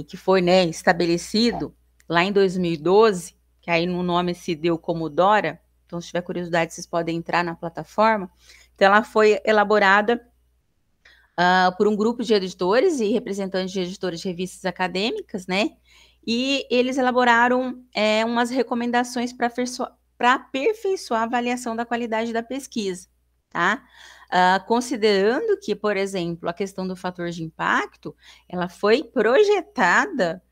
A: que foi, né, estabelecido lá em 2012, que aí no nome se deu como DORA. Então, se tiver curiosidade, vocês podem entrar na plataforma. Então, ela foi elaborada por um grupo de editores e representantes de editores de revistas acadêmicas, né? E eles elaboraram umas recomendações para aperfeiçoar a avaliação da qualidade da pesquisa, tá? Considerando que, por exemplo, a questão do fator de impacto, ela foi projetada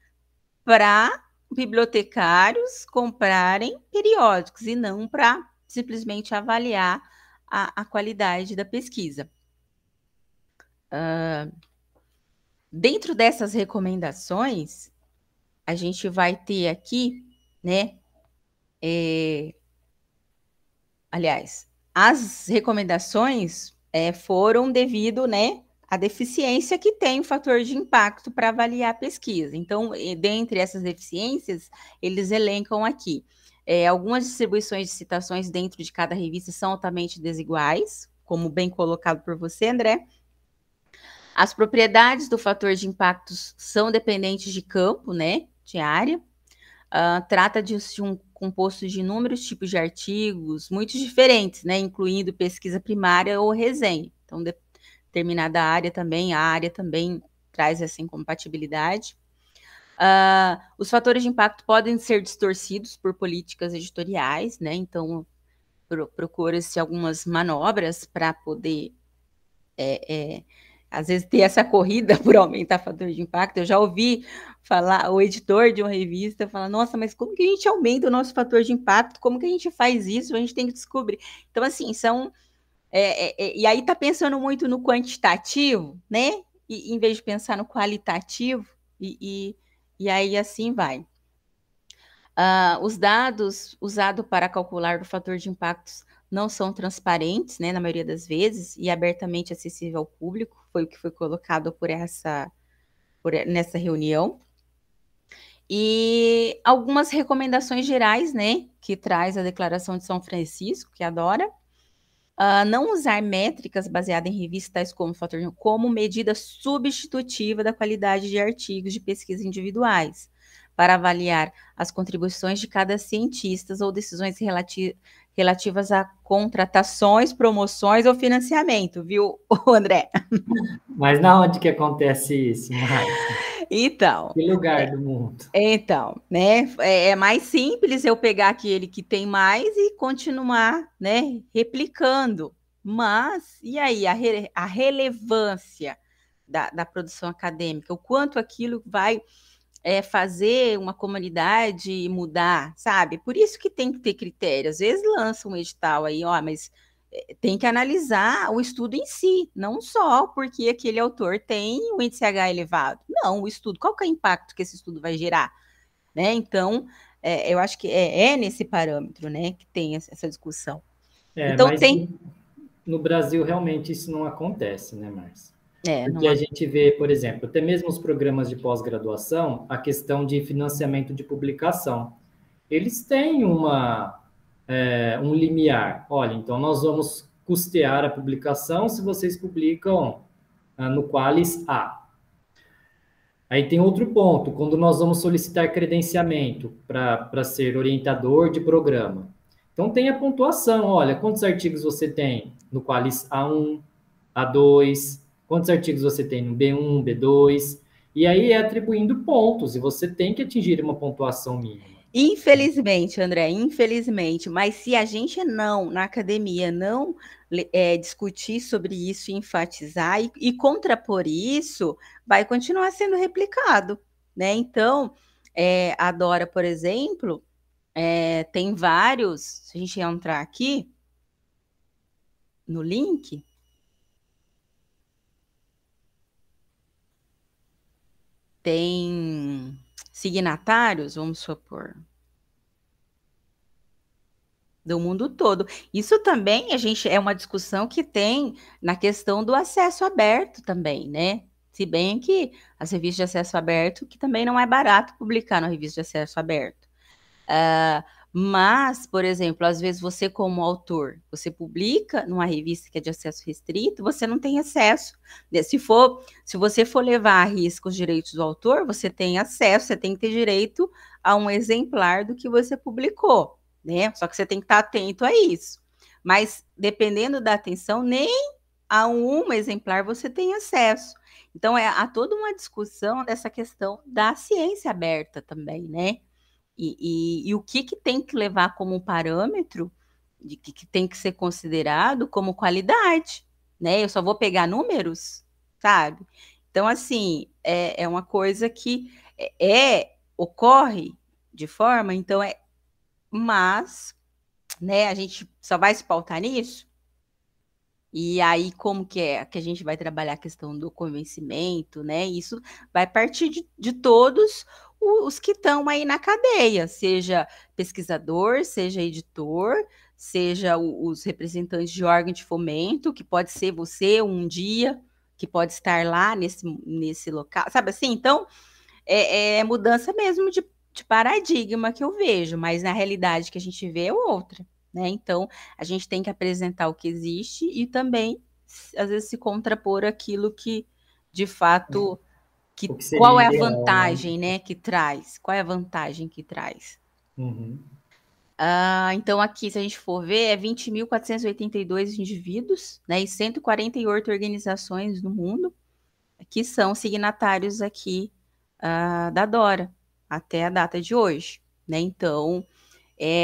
A: para bibliotecários comprarem periódicos e não para simplesmente avaliar a qualidade da pesquisa. Dentro dessas recomendações, a gente vai ter aqui, né? Aliás, as recomendações foram devido, né, à deficiência que tem o fator de impacto para avaliar a pesquisa. Então, dentre essas deficiências, eles elencam aqui algumas distribuições de citações dentro de cada revista são altamente desiguais, como bem colocado por você, André. As propriedades do fator de impacto são dependentes de campo, né, de área. Trata de um composto de inúmeros tipos de artigos, muito diferentes, né, incluindo pesquisa primária ou resenha. Então, determinada área também, traz essa incompatibilidade. Os fatores de impacto podem ser distorcidos por políticas editoriais, né, então procura-se algumas manobras para poder às vezes ter essa corrida por aumentar fator de impacto. Eu já ouvi falar, o editor de uma revista falar, nossa, mas como que a gente aumenta o nosso fator de impacto? Como que a gente faz isso? A gente tem que descobrir. Então, assim, e aí tá pensando muito no quantitativo, né? E, em vez de pensar no qualitativo, e aí assim vai. Os dados usados para calcular o fator de impactos não são transparentes, né, na maioria das vezes, e abertamente acessível ao público, foi o que foi colocado nessa reunião. E algumas recomendações gerais, né, que traz a Declaração de São Francisco, que adora, não usar métricas baseadas em revistas como medida substitutiva da qualidade de artigos de pesquisa individuais, para avaliar as contribuições de cada cientista ou decisões relativas a contratações, promoções ou financiamento, viu, André?
B: Mas na onde que acontece isso, Márcia?
A: Então.
B: Que lugar do mundo?
A: Então, né? É mais simples eu pegar aquele que tem mais e continuar, né, replicando. Mas, e aí, a relevância da produção acadêmica, o quanto aquilo vai fazer uma comunidade mudar, sabe? Por isso que tem que ter critério. Às vezes lança um edital aí, ó, mas tem que analisar o estudo em si, não só porque aquele autor tem um índice H elevado. Não, o estudo, qual que é o impacto que esse estudo vai gerar? Né? Então, eu acho que é nesse parâmetro, né, que tem essa discussão. Então,
B: Mas no Brasil realmente isso não acontece, né, Márcia? Porque a gente vê, por exemplo, até mesmo os programas de pós-graduação, a questão de financiamento de publicação. Eles têm um limiar. Olha, então nós vamos custear a publicação se vocês publicam no Qualis A. Aí tem outro ponto, quando nós vamos solicitar credenciamento para ser orientador de programa. Então tem a pontuação, olha, quantos artigos você tem no Qualis A1, A2, quantos artigos você tem no B1, B2, e aí é atribuindo pontos, e você tem que atingir uma pontuação mínima.
A: Infelizmente, André, infelizmente, mas se a gente na academia, não discutir sobre isso, enfatizar e contrapor isso, vai continuar sendo replicado, né? Então, a Dora, por exemplo, tem vários, se a gente entrar aqui, no link, tem signatários, vamos supor, do mundo todo. Isso também é uma discussão que tem na questão do acesso aberto também, né? Se bem que as revistas de acesso aberto, que também não é barato publicar na revista de acesso aberto. Mas, por exemplo, às vezes você como autor, você publica numa revista que é de acesso restrito, você não tem acesso. Se você for levar a risco os direitos do autor, você tem acesso, você tem que ter direito a um exemplar do que você publicou, né? Só que você tem que estar atento a isso. Mas, dependendo da atenção, nem a um exemplar você tem acesso. Então, há toda uma discussão dessa questão da ciência aberta também, né? E o que tem que levar como parâmetro, de que tem que ser considerado como qualidade, né? Eu só vou pegar números, sabe? Então, assim, é uma coisa que ocorre de forma, então mas, né, a gente só vai se pautar nisso. E aí, como que é que a gente vai trabalhar a questão do convencimento, né? Isso vai partir de todos os que estão aí na cadeia, seja pesquisador, seja editor, seja os representantes de órgão de fomento, que pode ser você um dia, que pode estar lá nesse local, sabe assim? Então, é mudança mesmo de paradigma que eu vejo, mas na realidade que a gente vê é outra. Né? Então, a gente tem que apresentar o que existe e também, às vezes, se contrapor aquilo que, de fato,
B: O que
A: qual
B: seria
A: é a
B: ideal, né?
A: vantagem, né, que traz? Qual é a vantagem que traz?
B: Uhum.
A: Então, aqui, se a gente for ver, é 20.482 indivíduos, né, e 148 organizações no mundo que são signatários aqui da DORA, até a data de hoje. Né? Então,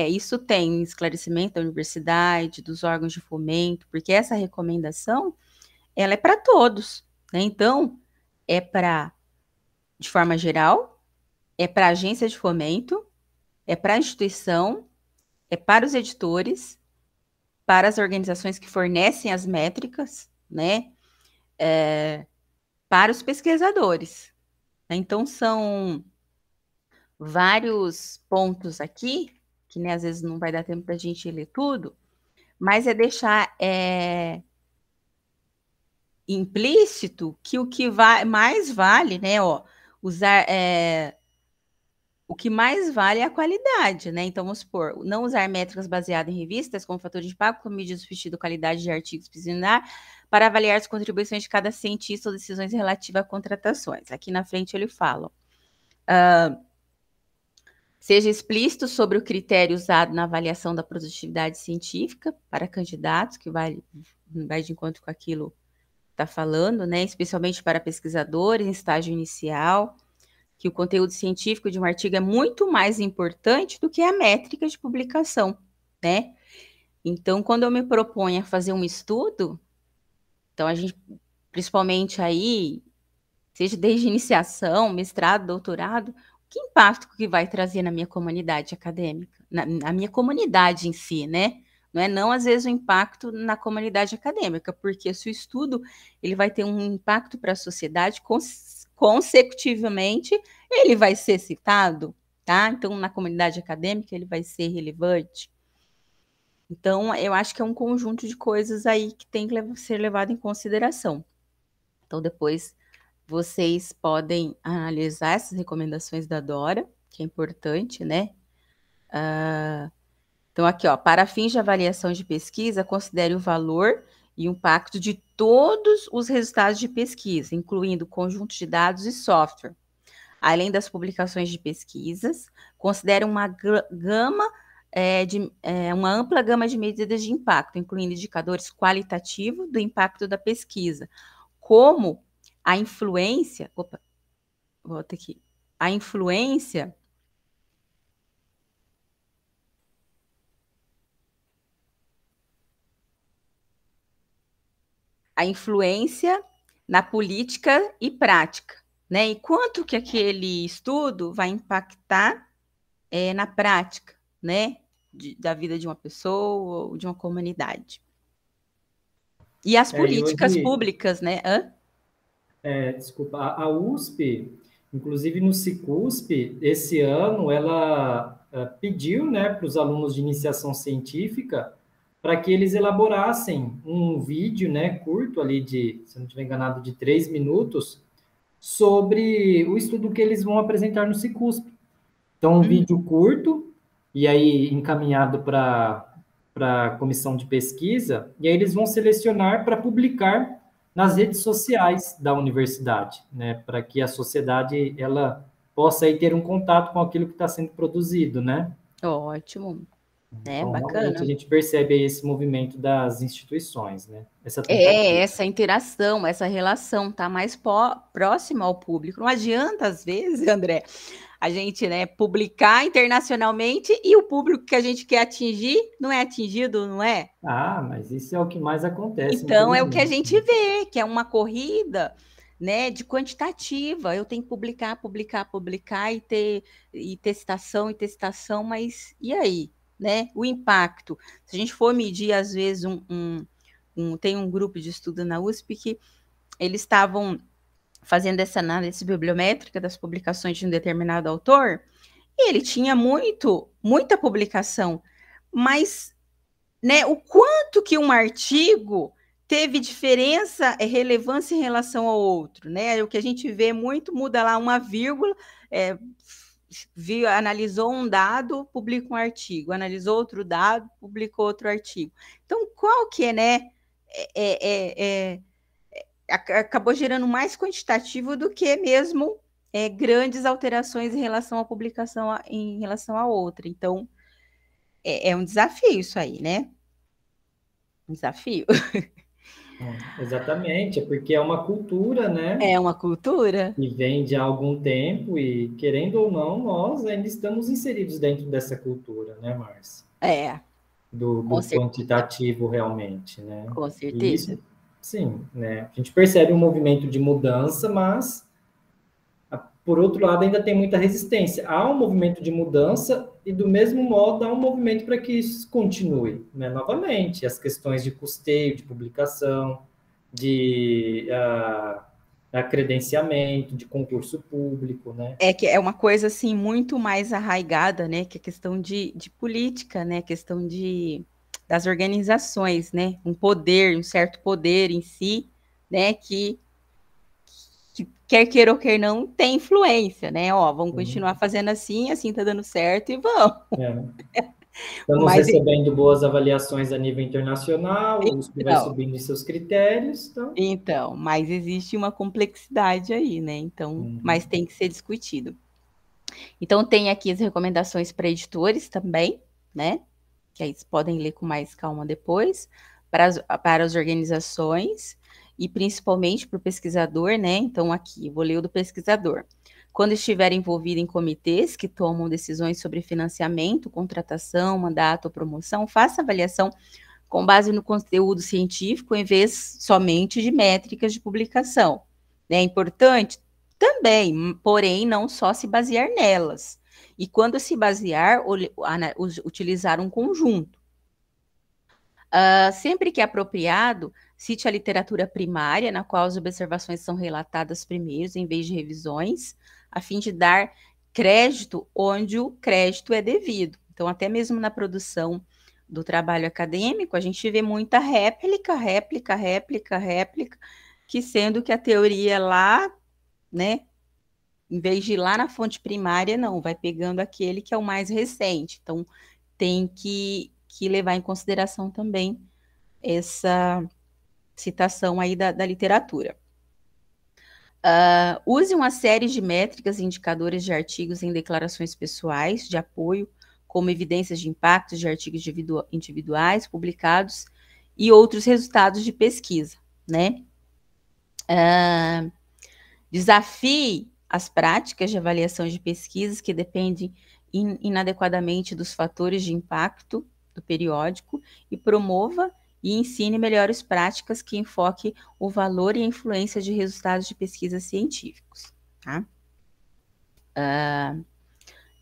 A: isso tem esclarecimento da universidade, dos órgãos de fomento, porque essa recomendação, ela é para todos, né? Então, é para, de forma geral, é para a agência de fomento, é para a instituição, é para os editores, para as organizações que fornecem as métricas, né? Para os pesquisadores. Então, são vários pontos aqui, que né, às vezes não vai dar tempo para a gente ler tudo, mas é deixar implícito que o que mais vale, né, usar o que mais vale é a qualidade, né? Então, vamos supor, não usar métricas baseadas em revistas como fator de impacto, como medida de qualidade de artigos disciplinar, para avaliar as contribuições de cada cientista ou decisões relativas a contratações. Aqui na frente ele fala. Seja explícito sobre o critério usado na avaliação da produtividade científica para candidatos, que vai de encontro com aquilo está falando, né? Especialmente para pesquisadores em estágio inicial, que o conteúdo científico de um artigo é muito mais importante do que a métrica de publicação, né? Então, quando eu me proponho a fazer um estudo, então a gente, principalmente aí, seja desde iniciação, mestrado, doutorado, que impacto que vai trazer na minha comunidade acadêmica, na minha comunidade em si, né? Não às vezes o impacto na comunidade acadêmica, porque se o estudo ele vai ter um impacto para a sociedade, consecutivamente ele vai ser citado, tá? Então, na comunidade acadêmica ele vai ser relevante. Então, eu acho que é um conjunto de coisas aí que tem que ser levado em consideração. Então, depois vocês podem analisar essas recomendações da Dora, que é importante, né? Então, aqui, para fins de avaliação de pesquisa, considere o valor e o impacto de todos os resultados de pesquisa, incluindo conjunto de dados e software. Além das publicações de pesquisas, considere uma uma ampla gama de medidas de impacto, incluindo indicadores qualitativos do impacto da pesquisa, como a influência, volta aqui, a influência na política e prática, né? E quanto que aquele estudo vai impactar na prática, né? Da vida de uma pessoa ou de uma comunidade. E as
B: E
A: políticas
B: hoje,
A: públicas, né?
B: desculpa, a USP, inclusive no Cicusp, esse ano ela pediu, né, para os alunos de iniciação científica para que eles elaborassem um vídeo, né, curto ali de, se não estiver enganado, de 3 minutos, sobre o estudo que eles vão apresentar no Cicusp. Então, um vídeo curto, e aí encaminhado para a comissão de pesquisa, e aí eles vão selecionar para publicar nas redes sociais da universidade, né, para que a sociedade ela possa aí ter um contato com aquilo que está sendo produzido, né?
A: Ótimo, né?
B: Então, realmente, a
A: Bacana.
B: gente percebe aí esse movimento das instituições, né? Essa tentativa.
A: Essa interação, essa relação tá mais próxima ao público. Não adianta, às vezes, André, a gente, né, publicar internacionalmente e o público que a gente quer atingir não é atingido, não é?
B: Ah, mas isso é o que mais acontece,
A: Então é o que a
B: infelizmente.
A: gente vê, que é uma corrida, né, de quantitativa. Eu tenho que publicar, publicar, publicar e testação, mas e aí, né? O impacto. Se a gente for medir, às vezes, tem um grupo de estudo na USP que eles estavam fazendo essa análise bibliométrica das publicações de um determinado autor, e ele tinha muita publicação, mas, né, o quanto que um artigo teve diferença, relevância em relação ao outro, né? O que a gente vê muito, muda lá uma vírgula, analisou um dado, publica um artigo, analisou outro dado, publicou outro artigo. Então, qual que é, né? Acabou gerando mais quantitativo do que mesmo grandes alterações em relação à publicação em relação à outra. Então, é um desafio isso aí, né? Um desafio.
B: Exatamente, é porque é uma cultura, né?
A: É uma cultura?
B: E vem de há algum tempo e, querendo ou não, nós ainda estamos inseridos dentro dessa cultura, né, Márcia?
A: É, com
B: Do
A: certeza.
B: quantitativo realmente, né?
A: Com
B: E
A: certeza.
B: isso, sim, né? A gente percebe um movimento de mudança, mas, por outro lado, ainda tem muita resistência. Há um movimento de mudança e, do mesmo modo, há um movimento para que isso continue, né? Novamente, as questões de custeio, de publicação, de credenciamento, de concurso público, né?
A: É que é uma coisa assim muito mais arraigada, né? Que é questão de política, né? Questão das organizações, né? Um certo poder em si, né? Que quer queira ou quer não, tem influência, né? Ó, vamos continuar fazendo assim tá dando certo e vamos.
B: É. Estamos
A: Mas
B: recebendo boas avaliações a nível internacional, o USP vai
A: então,
B: subindo em seus critérios, então.
A: mas existe uma complexidade aí, né? Então, mas tem que ser discutido. Então, tem aqui as recomendações para editores também, né? Que aí vocês podem ler com mais calma depois, para as organizações e principalmente para o pesquisador, né? Então, aqui, vou ler o do pesquisador. Quando estiver envolvido em comitês que tomam decisões sobre financiamento, contratação, mandato ou promoção, faça avaliação com base no conteúdo científico, em vez somente de métricas de publicação. É importante? Também, porém, não só se basear nelas. E quando se basear, utilizar um conjunto. Sempre que é apropriado, cite a literatura primária, na qual as observações são relatadas primeiro, em vez de revisões, a fim de dar crédito onde o crédito é devido. Então, até mesmo na produção do trabalho acadêmico, a gente vê muita réplica, que sendo que a teoria lá, né, em vez de ir lá na fonte primária, não, vai pegando aquele que é o mais recente. Então, tem que levar em consideração também essa citação aí da literatura. Use uma série de métricas e indicadores de artigos em declarações pessoais de apoio, como evidências de impactos de artigos individuais publicados e outros resultados de pesquisa, né? Desafie as práticas de avaliação de pesquisas que dependem inadequadamente dos fatores de impacto do periódico e promova e ensine melhores práticas que enfoquem o valor e a influência de resultados de pesquisas científicos. Tá?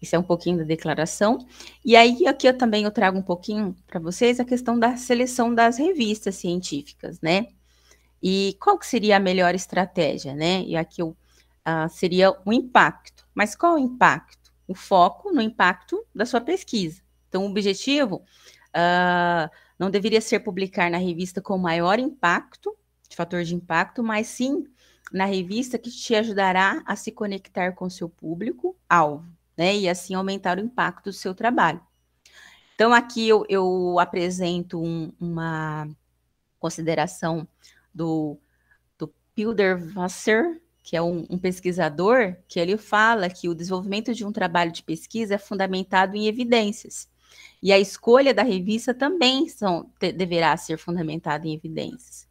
A: Isso é um pouquinho da declaração. E aí, aqui eu trago um pouquinho para vocês a questão da seleção das revistas científicas, né? E qual que seria a melhor estratégia, né? E aqui seria o impacto. Mas qual o impacto? O foco no impacto da sua pesquisa. Então, o objetivo não deveria ser publicar na revista com maior impacto, de fator de impacto, mas sim na revista que te ajudará a se conectar com seu público-alvo, né? E assim aumentar o impacto do seu trabalho. Então, aqui eu apresento uma consideração do Pilderwasser, que é um pesquisador, que ele fala que o desenvolvimento de um trabalho de pesquisa é fundamentado em evidências. E a escolha da revista também deverá ser fundamentada em evidências.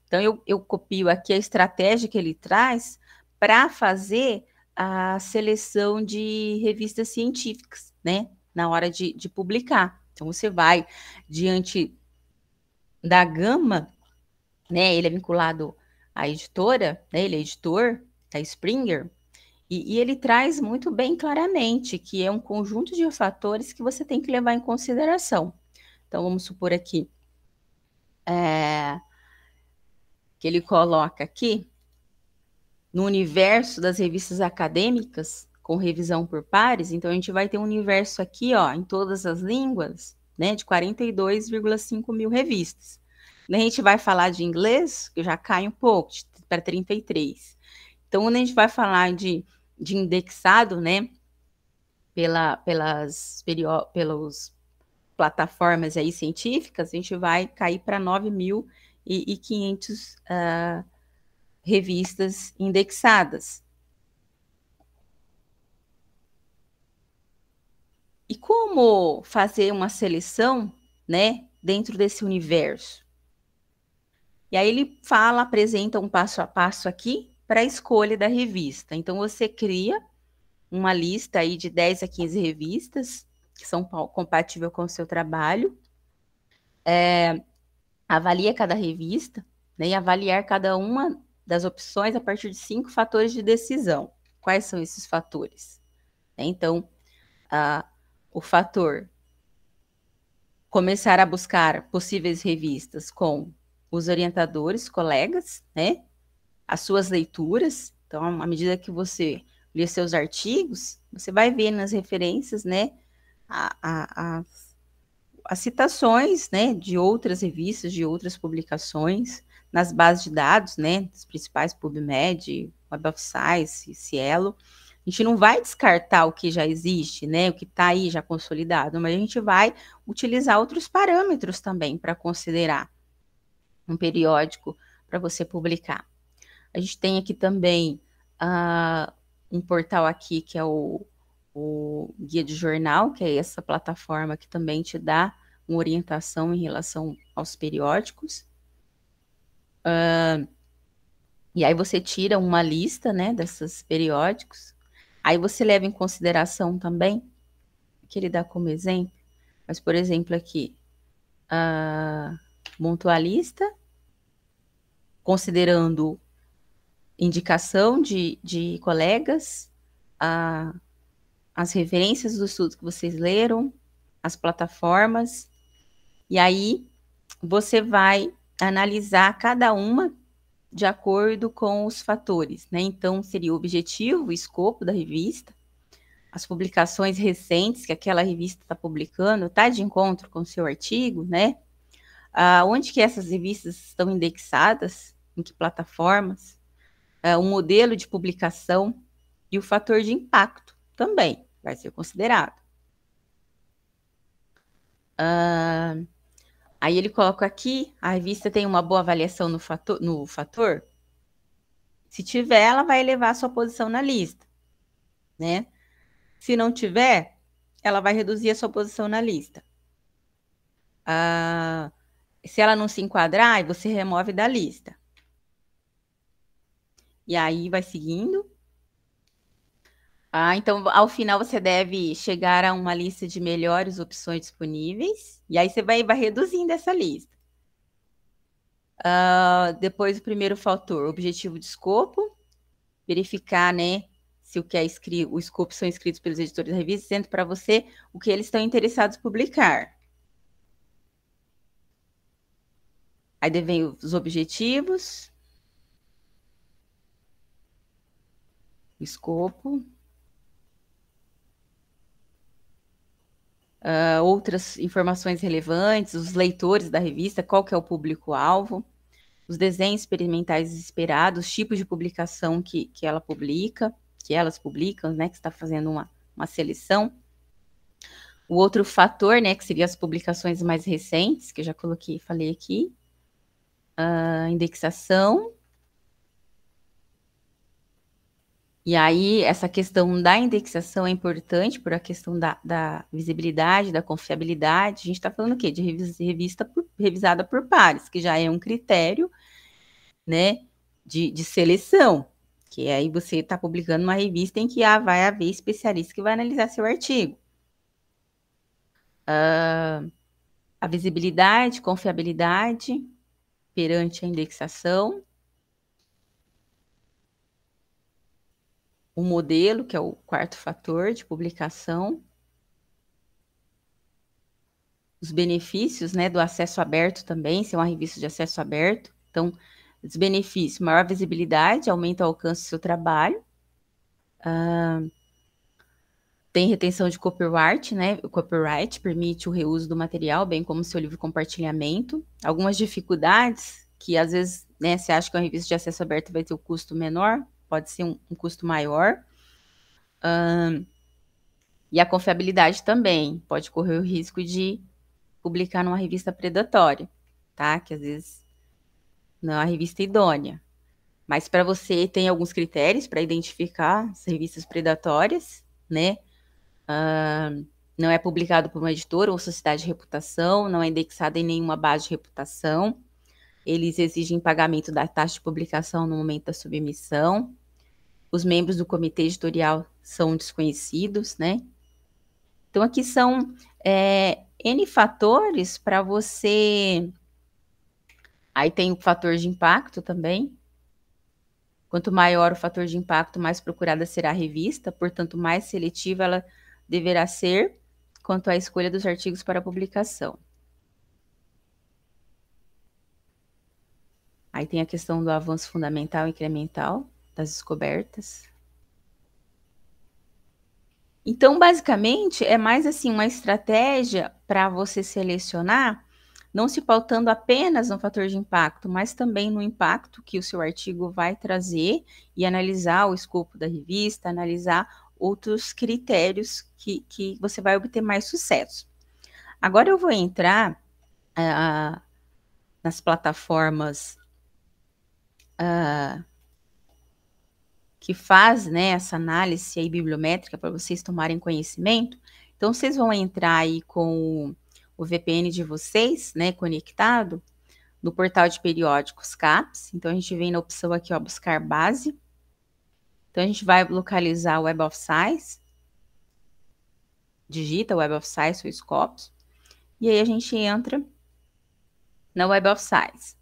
A: Então, eu copio aqui a estratégia que ele traz para fazer a seleção de revistas científicas, né? Na hora de publicar. Então, você vai diante da gama, né? Ele é vinculado à editora, né? Ele é editor da Springer, e ele traz muito bem claramente que é um conjunto de fatores que você tem que levar em consideração. Então, vamos supor aqui que ele coloca aqui no universo das revistas acadêmicas, com revisão por pares, então a gente vai ter um universo aqui, ó, em todas as línguas, né, de 42,5 mil revistas. Quando a gente vai falar de inglês, que já cai um pouco, para 33. Então, quando a gente vai falar de indexado, né, pelas plataformas aí científicas, a gente vai cair para 9.500 revistas indexadas. E como fazer uma seleção, né, dentro desse universo? E aí ele apresenta um passo a passo aqui para a escolha da revista. Então, você cria uma lista aí de 10 a 15 revistas que são compatíveis com o seu trabalho, avalia cada revista, né, e avaliar cada uma das opções a partir de 5 fatores de decisão. Quais são esses fatores? Então, o fator começar a buscar possíveis revistas com os orientadores, colegas, né? As suas leituras. Então, à medida que você lê seus artigos, você vai ver nas referências, né? As citações, né? De outras revistas, de outras publicações, nas bases de dados, né? Dos principais PubMed, Web of Science, Cielo. A gente não vai descartar o que já existe, né? O que está aí já consolidado, mas a gente vai utilizar outros parâmetros também para considerar um periódico para você publicar. A gente tem aqui também um portal aqui que é o Guia de Jornal, que é essa plataforma que também te dá uma orientação em relação aos periódicos. E aí você tira uma lista, né, desses periódicos. Aí você leva em consideração também, que ele dá como exemplo, mas, por exemplo, aqui, montou a lista, considerando indicação de colegas, as referências dos estudos que vocês leram, as plataformas, e aí você vai analisar cada uma de acordo com os fatores, né? Então, seria o objetivo, o escopo da revista, as publicações recentes que aquela revista está publicando, está de encontro com o seu artigo, né? Onde que essas revistas estão indexadas, em que plataformas, o modelo de publicação e o fator de impacto também vai ser considerado. Aí ele coloca aqui, a revista tem uma boa avaliação no fator? Se tiver, ela vai elevar a sua posição na lista, né? Se não tiver, ela vai reduzir a sua posição na lista. Se ela não se enquadrar, você remove da lista. E aí vai seguindo. Então, ao final, você deve chegar a uma lista de melhores opções disponíveis. E aí você vai reduzindo essa lista. Depois, o primeiro fator, objetivo de escopo. Verificar, né, se o que é escrito, os escopos são escritos pelos editores da revista, dizendo para você o que eles estão interessados em publicar. Aí vem os objetivos, o escopo, outras informações relevantes, os leitores da revista, qual que é o público-alvo, os desenhos experimentais esperados, os tipos de publicação que ela publica, que elas publicam, né, que está fazendo uma seleção. O outro fator, né, que seria as publicações mais recentes, que eu já coloquei, falei aqui, a indexação. E aí, essa questão da indexação é importante por a questão da visibilidade, da confiabilidade. A gente está falando o quê? De revista revisada por pares, que já é um critério, né, de seleção. Que aí você está publicando uma revista em que vai haver especialista que vai analisar seu artigo. A visibilidade, confiabilidade perante a indexação. O modelo, que é o quarto fator de publicação. Os benefícios, né, do acesso aberto também, ser uma revista de acesso aberto. Então, os benefícios, maior visibilidade, aumenta o alcance do seu trabalho. Tem retenção de copyright, né? O copyright permite o reuso do material, bem como seu livre compartilhamento. Algumas dificuldades que, às vezes, né, você acha que uma revista de acesso aberto vai ter um custo menor, pode ser um custo maior. E a confiabilidade também, pode correr o risco de publicar numa revista predatória, tá? Que às vezes não é uma revista idônea. Mas para você tem alguns critérios para identificar as revistas predatórias, né? Não é publicado por uma editora ou sociedade de reputação, não é indexado em nenhuma base de reputação. Eles exigem pagamento da taxa de publicação no momento da submissão. Os membros do comitê editorial são desconhecidos, né? Então, aqui são N fatores para você... Aí tem o fator de impacto também. Quanto maior o fator de impacto, mais procurada será a revista, portanto, mais seletiva ela deverá ser quanto à escolha dos artigos para publicação. Aí tem a questão do avanço fundamental e incremental das descobertas. Então, basicamente, é mais assim uma estratégia para você selecionar, não se pautando apenas no fator de impacto, mas também no impacto que o seu artigo vai trazer e analisar o escopo da revista, analisar outros critérios que você vai obter mais sucesso. Agora eu vou entrar nas plataformas que faz, né, essa análise aí bibliométrica para vocês tomarem conhecimento. Então, vocês vão entrar aí com o VPN de vocês, né, conectado, no portal de periódicos CAPES. Então, a gente vem na opção aqui, ó, buscar base. Então, a gente vai localizar o Web of Science. Digita Web of Science ou Scopus. E aí, a gente entra na Web of Science.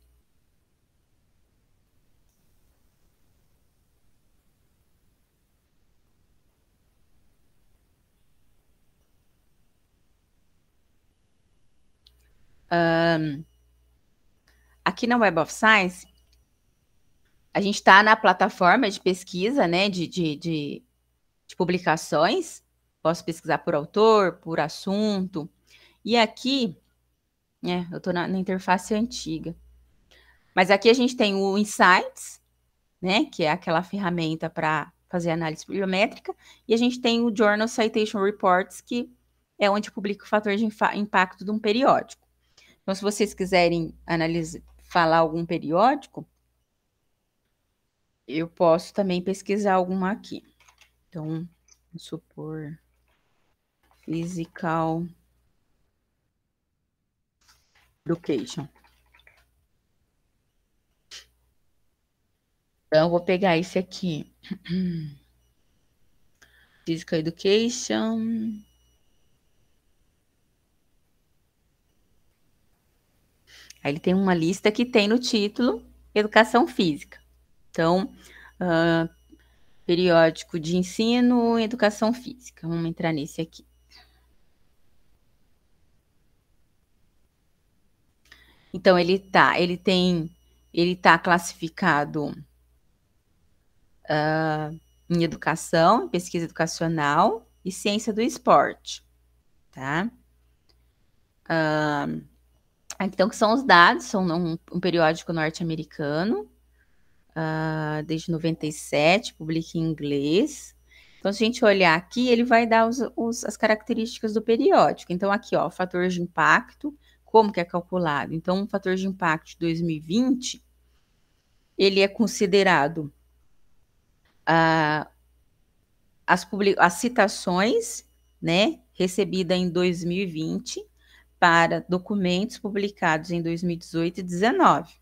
A: Aqui na Web of Science, a gente está na plataforma de pesquisa, né, de publicações. Posso pesquisar por autor, por assunto. E aqui, eu estou na interface antiga. Mas aqui a gente tem o Insights, né, que é aquela ferramenta para fazer análise bibliométrica. E a gente tem o Journal Citation Reports, que é onde publica o fator de impacto de um periódico. Então, se vocês quiserem falar algum periódico, eu posso também pesquisar alguma aqui. Então, vamos supor Physical Education. Então, eu vou pegar esse aqui. Physical Education. Aí ele tem uma lista que tem no título Educação Física. Então, periódico de ensino e educação física. Vamos entrar nesse aqui. Então, ele tá classificado em educação, pesquisa educacional e ciência do esporte, tá? Então, que são os dados, são um periódico norte-americano, desde 97, publica em inglês. Então, se a gente olhar aqui, ele vai dar as características do periódico. Então, aqui, ó, fator de impacto, como que é calculado? Então, o fator de impacto de 2020, ele é considerado as citações, né, recebidas em 2020 para documentos publicados em 2018 e 2019.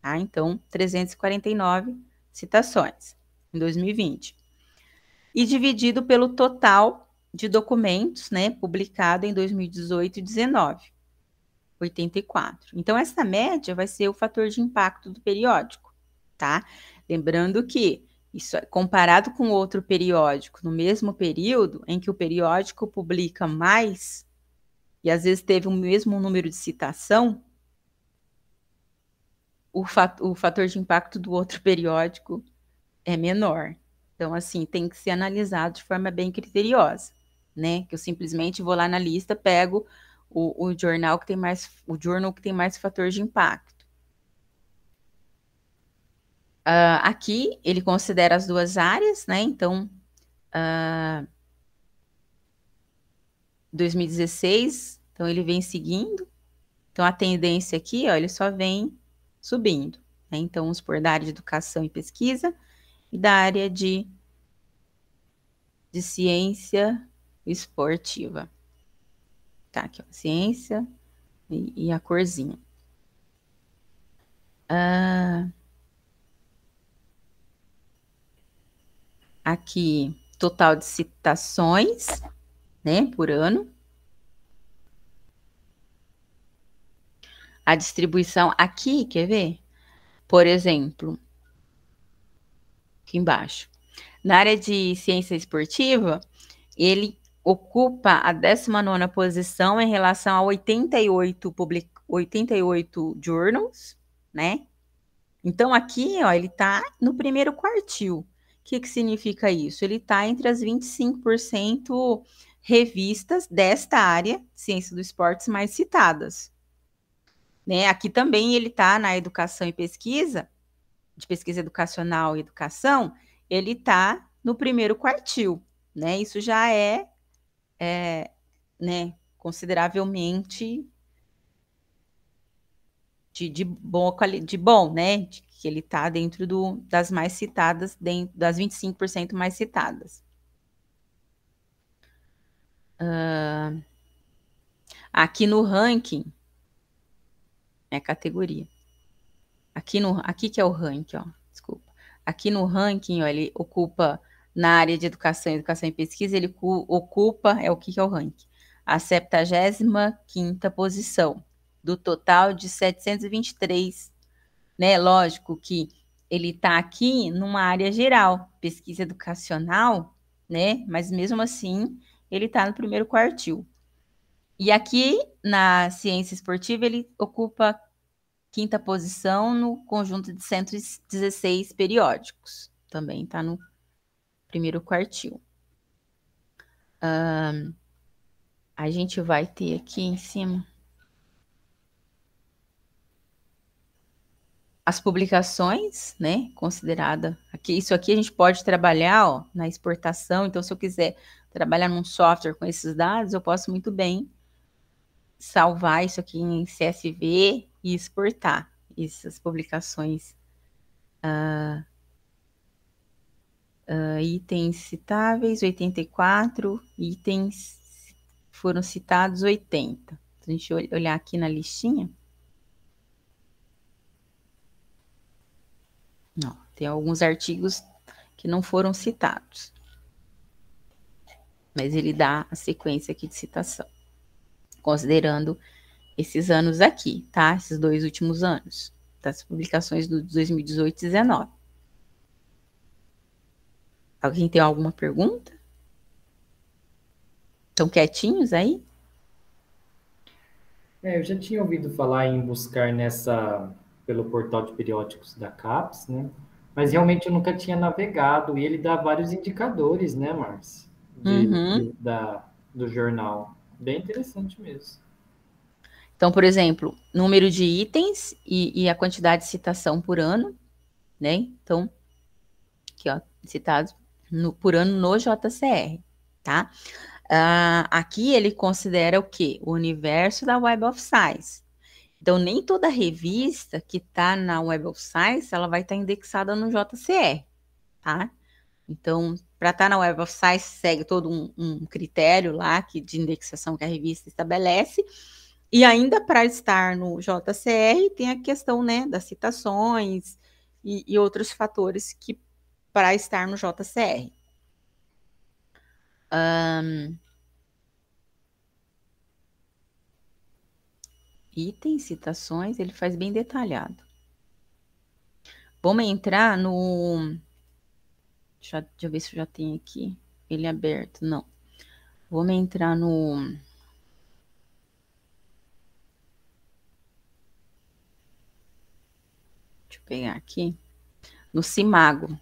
A: Tá? Então, 349 citações em 2020. E dividido pelo total de documentos, né, publicado em 2018 e 2019, 84. Então, essa média vai ser o fator de impacto do periódico, tá? Lembrando que isso é comparado com outro periódico no mesmo período, em que o periódico publica mais, e às vezes teve o mesmo número de citação, o fator de impacto do outro periódico é menor. Então, assim, tem que ser analisado de forma bem criteriosa, né? Que eu simplesmente vou lá na lista, pego o jornal que tem mais, o journal que tem mais fator de impacto. Aqui, ele considera as duas áreas, né? Então, 2016, então ele vem seguindo. Então, a tendência aqui, ó, ele só vem subindo, né? Então, vamos por da área de educação e pesquisa e da área de ciência esportiva. Tá, aqui, ó, ciência e a corzinha. Aqui, total de citações, né, por ano. A distribuição aqui, quer ver? Por exemplo, aqui embaixo. Na área de ciência esportiva, ele ocupa a 19ª posição em relação a 88 journals, né? Então, aqui, ó, ele está no primeiro quartil. O que significa isso? Ele está entre as 25% revistas desta área, ciência do esporte, mais citadas. Né? Aqui também ele está na educação e pesquisa, de pesquisa educacional e educação, ele está no primeiro quartil. Né? Isso já é né, consideravelmente de bom, né? Que ele está dentro das mais citadas, das 25% mais citadas. Aqui no ranking, é categoria. Aqui que é o ranking, ó, desculpa. Aqui no ranking, ó, ele ocupa, na área de educação e pesquisa, ele ocupa, o que é o ranking? A 75ª posição, do total de 723, né? Lógico que ele está aqui numa área geral, pesquisa educacional, né? Mas mesmo assim, ele está no primeiro quartil. E aqui, na ciência esportiva, ele ocupa 5ª posição no conjunto de 116 periódicos. Também está no primeiro quartil. A gente vai ter aqui em cima as publicações, né, considerada aqui. Isso aqui a gente pode trabalhar, ó, na exportação. Então, se eu quiser trabalhar num software com esses dados, eu posso muito bem salvar isso aqui em CSV e exportar essas publicações. Itens citáveis, 84, itens foram citados 80. Se a gente olhar aqui na listinha, ó, tem alguns artigos que não foram citados, mas ele dá a sequência aqui de citação, considerando esses anos aqui, tá? Esses 2 últimos anos, das publicações do 2018 e 2019. Alguém tem alguma pergunta? Estão quietinhos aí?
B: Eu já tinha ouvido falar em buscar pelo portal de periódicos da CAPES, né? Mas realmente eu nunca tinha navegado e ele dá vários indicadores, né, Márcia?
A: Uhum.
B: Do jornal. Bem interessante mesmo.
A: Então, por exemplo, número de itens e a quantidade de citação por ano, né? Então, aqui, ó, citados por ano no JCR, tá? Aqui ele considera o quê? O universo da Web of Science. Então, nem toda revista que está na Web of Science, ela vai estar indexada no JCR, tá? Então, para estar na Web of Science, segue todo um critério lá de indexação que a revista estabelece. E ainda para estar no JCR, tem a questão, né, das citações e outros fatores que para estar no JCR. Itens, citações, ele faz bem detalhado. Vamos entrar no... Deixa eu ver se eu já tenho aqui ele aberto. Não. Vamos entrar no... Deixa eu pegar aqui. No Simago,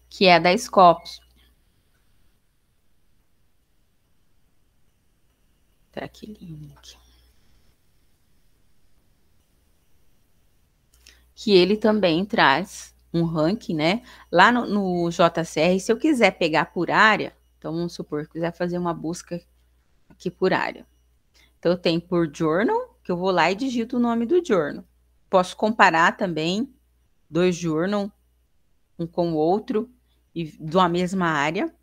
A: que é da Scopus. Tá aqui, link. Que ele também traz um ranking, né? Lá no JCR, se eu quiser pegar por área, então vamos supor que eu quiser fazer uma busca aqui por área. Então eu tenho por journal, que eu vou lá e digito o nome do journal. Posso comparar também 2 journal, um com o outro, e de uma mesma área.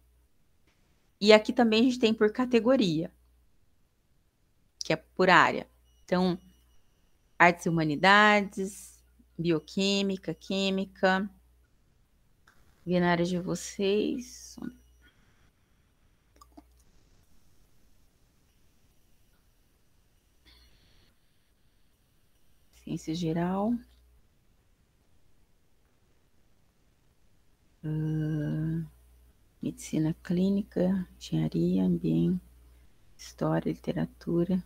A: E aqui também a gente tem por categoria, que é por área. Então, artes e humanidades, bioquímica, química. Vi na área de vocês. Ciência geral. Medicina clínica, engenharia, ambiente, história, literatura.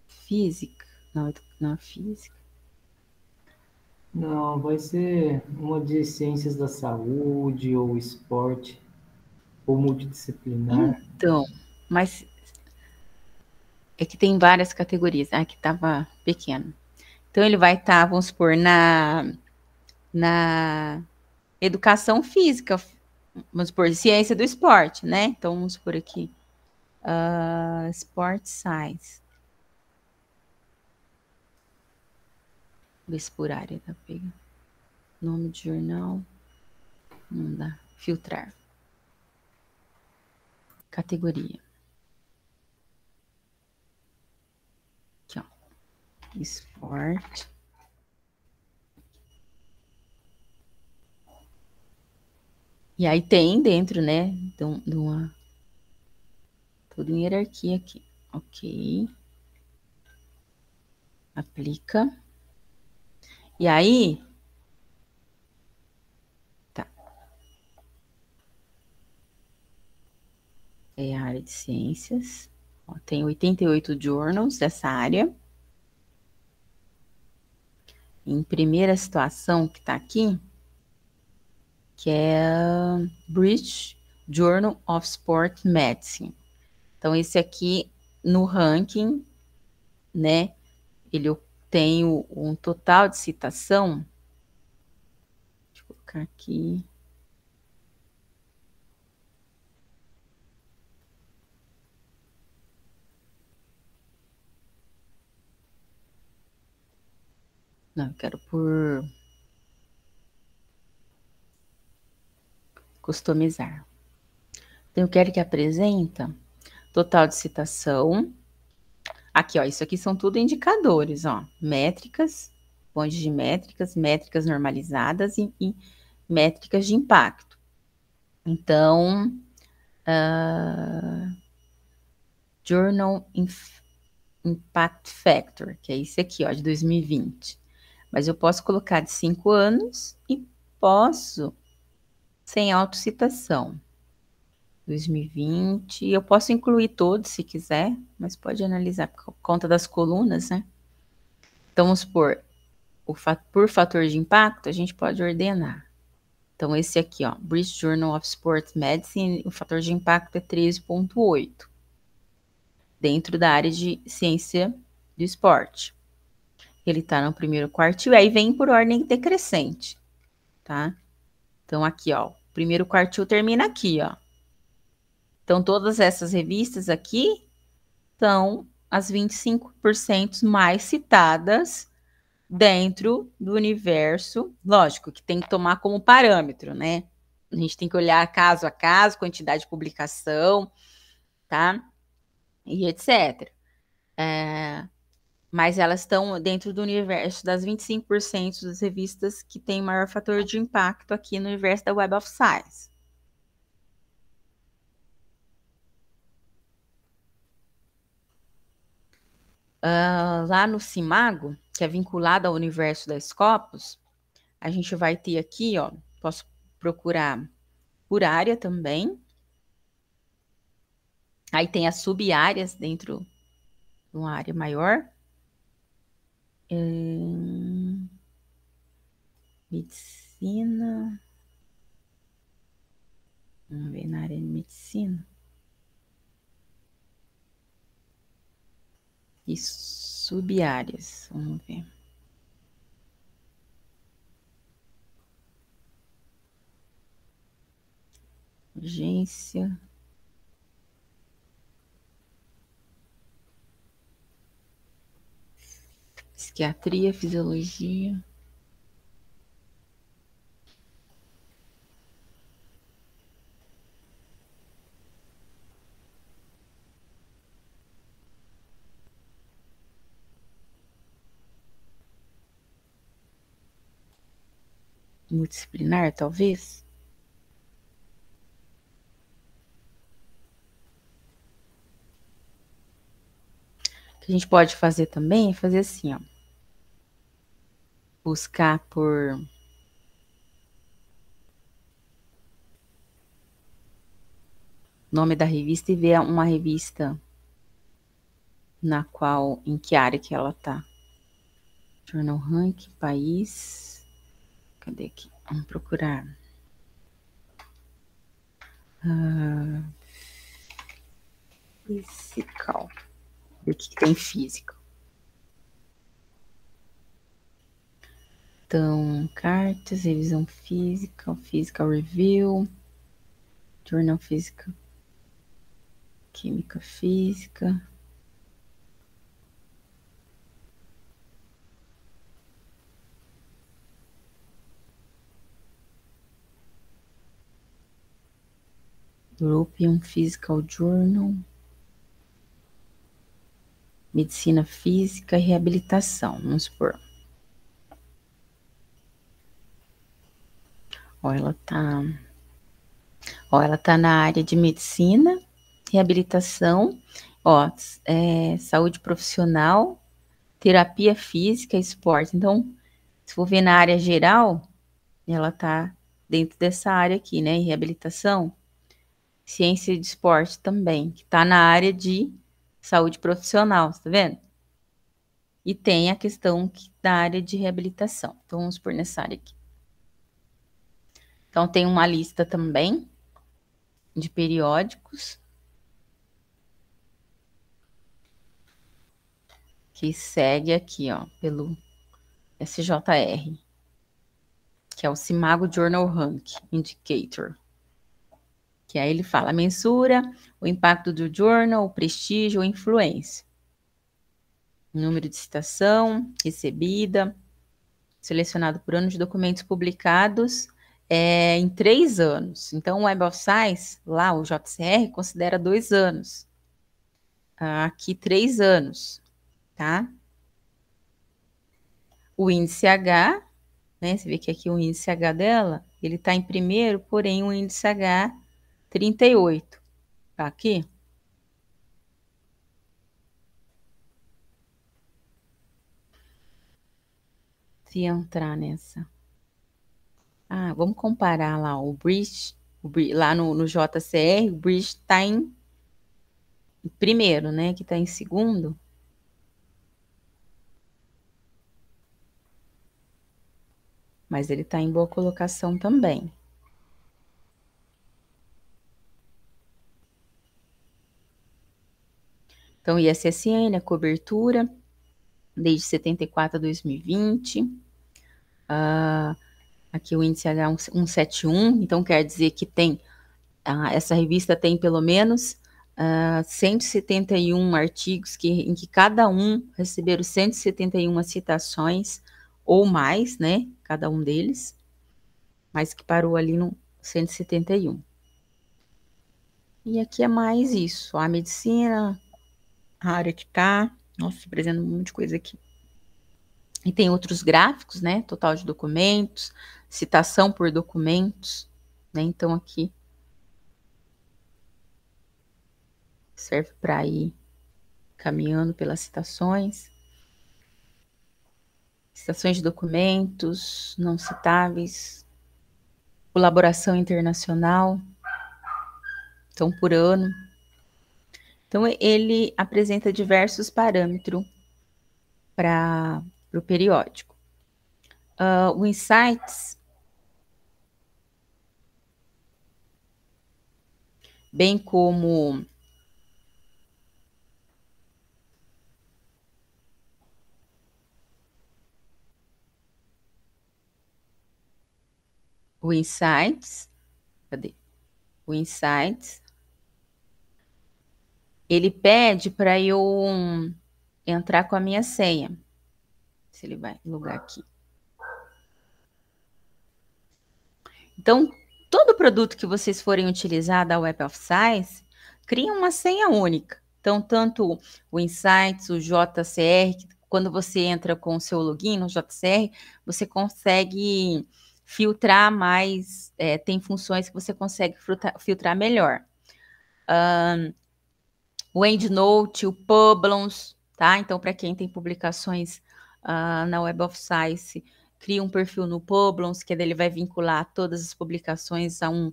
A: Física. Não, física.
B: Não, vai ser uma de ciências da saúde ou esporte ou multidisciplinar.
A: Então, mas é que tem várias categorias. Aqui estava pequeno. Então, ele vai estar, vamos supor, na educação física, vamos supor, ciência do esporte, né? Então, vamos supor aqui, Sport Science. Ver se por área tá pegando. Nome de jornal. Não dá. Filtrar. Categoria. Aqui, ó. Esporte. E aí tem dentro, né, de uma... Tudo em hierarquia aqui. Ok. Aplica. E aí... Tá. É a área de ciências. Ó, tem 88 journals dessa área. Em primeira situação que tá aqui, que é British Journal of Sport Medicine. Então, esse aqui, no ranking, né, ele tem um total de citação. Deixa eu colocar aqui. Não, eu quero por customizar. Então, eu quero que apresenta total de citação. Aqui, ó, isso aqui são tudo indicadores, ó. Métricas, pontos de métricas, métricas normalizadas e métricas de impacto. Então, Journal Impact Factor, que é esse aqui, ó, de 2020. Mas eu posso colocar de 5 anos e posso sem autocitação. 2020, eu posso incluir todos se quiser, mas pode analisar por conta das colunas, né? Então, vamos supor, por fator de impacto, a gente pode ordenar. Então, esse aqui, ó, British Journal of Sports Medicine, o fator de impacto é 13,8, dentro da área de ciência do esporte. Ele está no primeiro quartil, aí vem por ordem decrescente, tá? Então, aqui, ó, o primeiro quartil termina aqui, ó. Então, todas essas revistas aqui são as 25% mais citadas dentro do universo. Lógico que tem que tomar como parâmetro, né? A gente tem que olhar caso a caso, quantidade de publicação, tá? E etc. Mas elas estão dentro do universo das 25% das revistas que tem maior fator de impacto aqui no universo da Web of Science. Lá no CIMAGO, que é vinculado ao universo da Scopus, a gente vai ter aqui, ó, posso procurar por área também. Aí tem as sub-áreas dentro de uma área maior. Medicina. Vamos ver na área de medicina. E sub-áreas. Vamos ver. Urgência. Psiquiatria, fisiologia. Multidisciplinar, talvez. O que a gente pode fazer também é fazer assim, ó. Buscar por nome da revista e ver uma revista na qual, em que área que ela tá. Journal Rank, país. Cadê aqui? Vamos procurar. Physical. O que tem física? Então, cartas, revisão física, physical review, journal física, química física. European Physical Journal. Medicina física e reabilitação, vamos supor. Ó, ela tá na área de medicina, reabilitação, ó, saúde profissional, terapia física, esporte. Então, se for ver na área geral, ela tá dentro dessa área aqui, né? Reabilitação, ciência de esporte também, que tá na área de saúde profissional, tá vendo? E tem a questão da área de reabilitação. Então, vamos por nessa área aqui. Então, tem uma lista também de periódicos que segue aqui, ó, pelo SJR, que é o CIMAGO Journal Rank Indicator. Que aí ele fala, mensura o impacto do journal, o prestígio, a influência. Número de citação, recebida, selecionado por ano de documentos publicados em 3 anos. Então, o Web of Science, lá o JCR, considera 2 anos. Aqui, 3 anos, tá? O índice H, né? Você vê que aqui o índice H dela, ele está em primeiro, porém o índice H 38. Tá aqui? Se entrar nessa. Vamos comparar lá o Bridge, lá no JCR, o Bridge está em primeiro, né? Que está em segundo. Mas ele está em boa colocação também. Então, ISSN, a cobertura, desde 74 a 2020. Aqui o índice H171, então quer dizer que tem, essa revista tem pelo menos 171 artigos em que cada um receberam 171 citações ou mais, né? Cada um deles, mas que parou ali no 171. E aqui é mais isso, a medicina, a área que tá, nossa, apresentando um monte de coisa aqui. E tem outros gráficos, né? Total de documentos, citação por documentos, né? Então aqui serve para ir caminhando pelas citações. Citações de documentos não citáveis, colaboração internacional, então por ano. Então ele apresenta diversos parâmetros para o periódico. O Insights, bem como o Insights, cadê? O Insights, ele pede para eu entrar com a minha senha. Se ele vai logar aqui. Então, todo produto que vocês forem utilizar da Web of Science, cria uma senha única. Então, tanto o Insights, o JCR, quando você entra com o seu login no JCR, você consegue filtrar mais, tem funções que você consegue filtrar melhor. O EndNote, o Publons, tá? Então, para quem tem publicações na Web of Science, cria um perfil no Publons, que ele vai vincular todas as publicações a um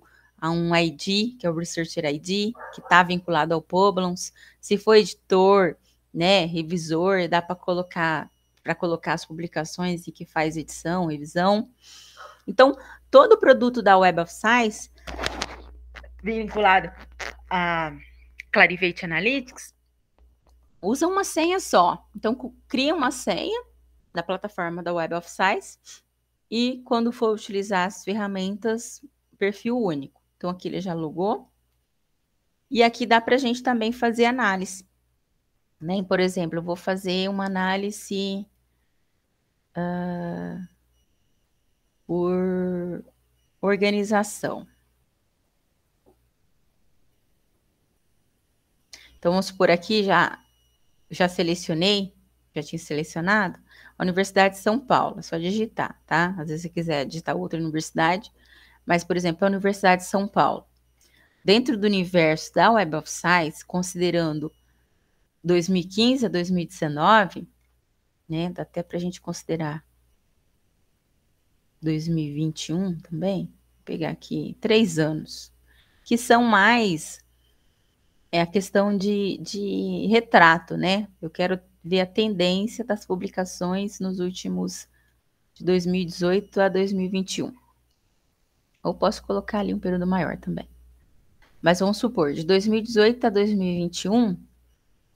A: ID, que é o Researcher ID, que está vinculado ao Publons. Se for editor, né, revisor, dá para colocar as publicações e que faz edição, revisão. Então, todo produto da Web of Science vinculado a Clarivate Analytics usa uma senha só. Então, cria uma senha da plataforma da Web of Science e quando for utilizar as ferramentas, perfil único. Então, aqui ele já logou. E aqui dá para a gente também fazer análise. Né? Por exemplo, eu vou fazer uma análise por organização. Então, vamos supor aqui, já selecionei, já tinha selecionado, a Universidade de São Paulo, é só digitar, tá? Às vezes você quiser digitar outra universidade, mas, por exemplo, a Universidade de São Paulo. Dentro do universo da Web of Science, considerando 2015 a 2019, né? Dá até para a gente considerar 2021 também, vou pegar aqui 3 anos, que são mais a questão de retrato, né? Eu quero ver a tendência das publicações nos últimos de 2018 a 2021. Ou posso colocar ali um período maior também. Mas vamos supor, de 2018 a 2021,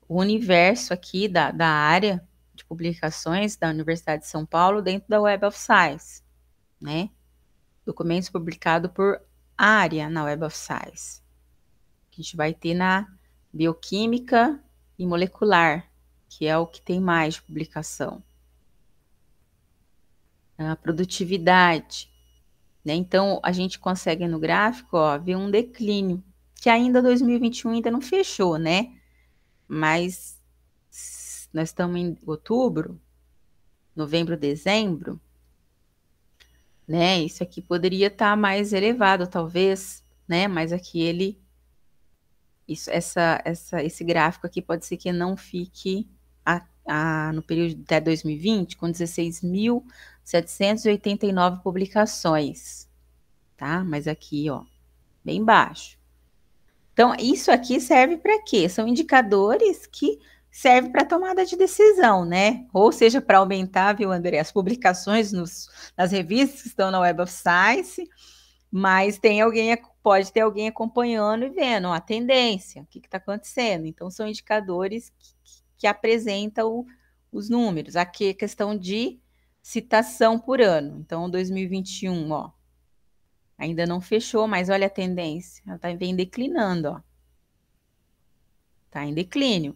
A: o universo aqui da área de publicações da Universidade de São Paulo dentro da Web of Science, né? Documentos publicados por área na Web of Science. Que a gente vai ter na bioquímica e molecular, que é o que tem mais de publicação. A produtividade, né? Então, a gente consegue no gráfico, ó, ver um declínio, que ainda 2021 ainda não fechou, né? Mas nós estamos em outubro, novembro, dezembro, né? Isso aqui poderia estar mais elevado, talvez, né? Mas aqui esse gráfico aqui pode ser que não fique no período até 2020 com 16.789 publicações, tá? Mas aqui, ó, bem baixo. Então, isso aqui serve para quê? São indicadores que servem para tomada de decisão, né? Ou seja, para aumentar, viu, André, as publicações nas revistas que estão na Web of Science, mas pode ter alguém acompanhando e vendo a tendência, o que está acontecendo. Então, são indicadores que apresentam os números. Aqui é questão de citação por ano. Então, 2021, ó, ainda não fechou, mas olha a tendência. Ela vem declinando, ó. Está em declínio.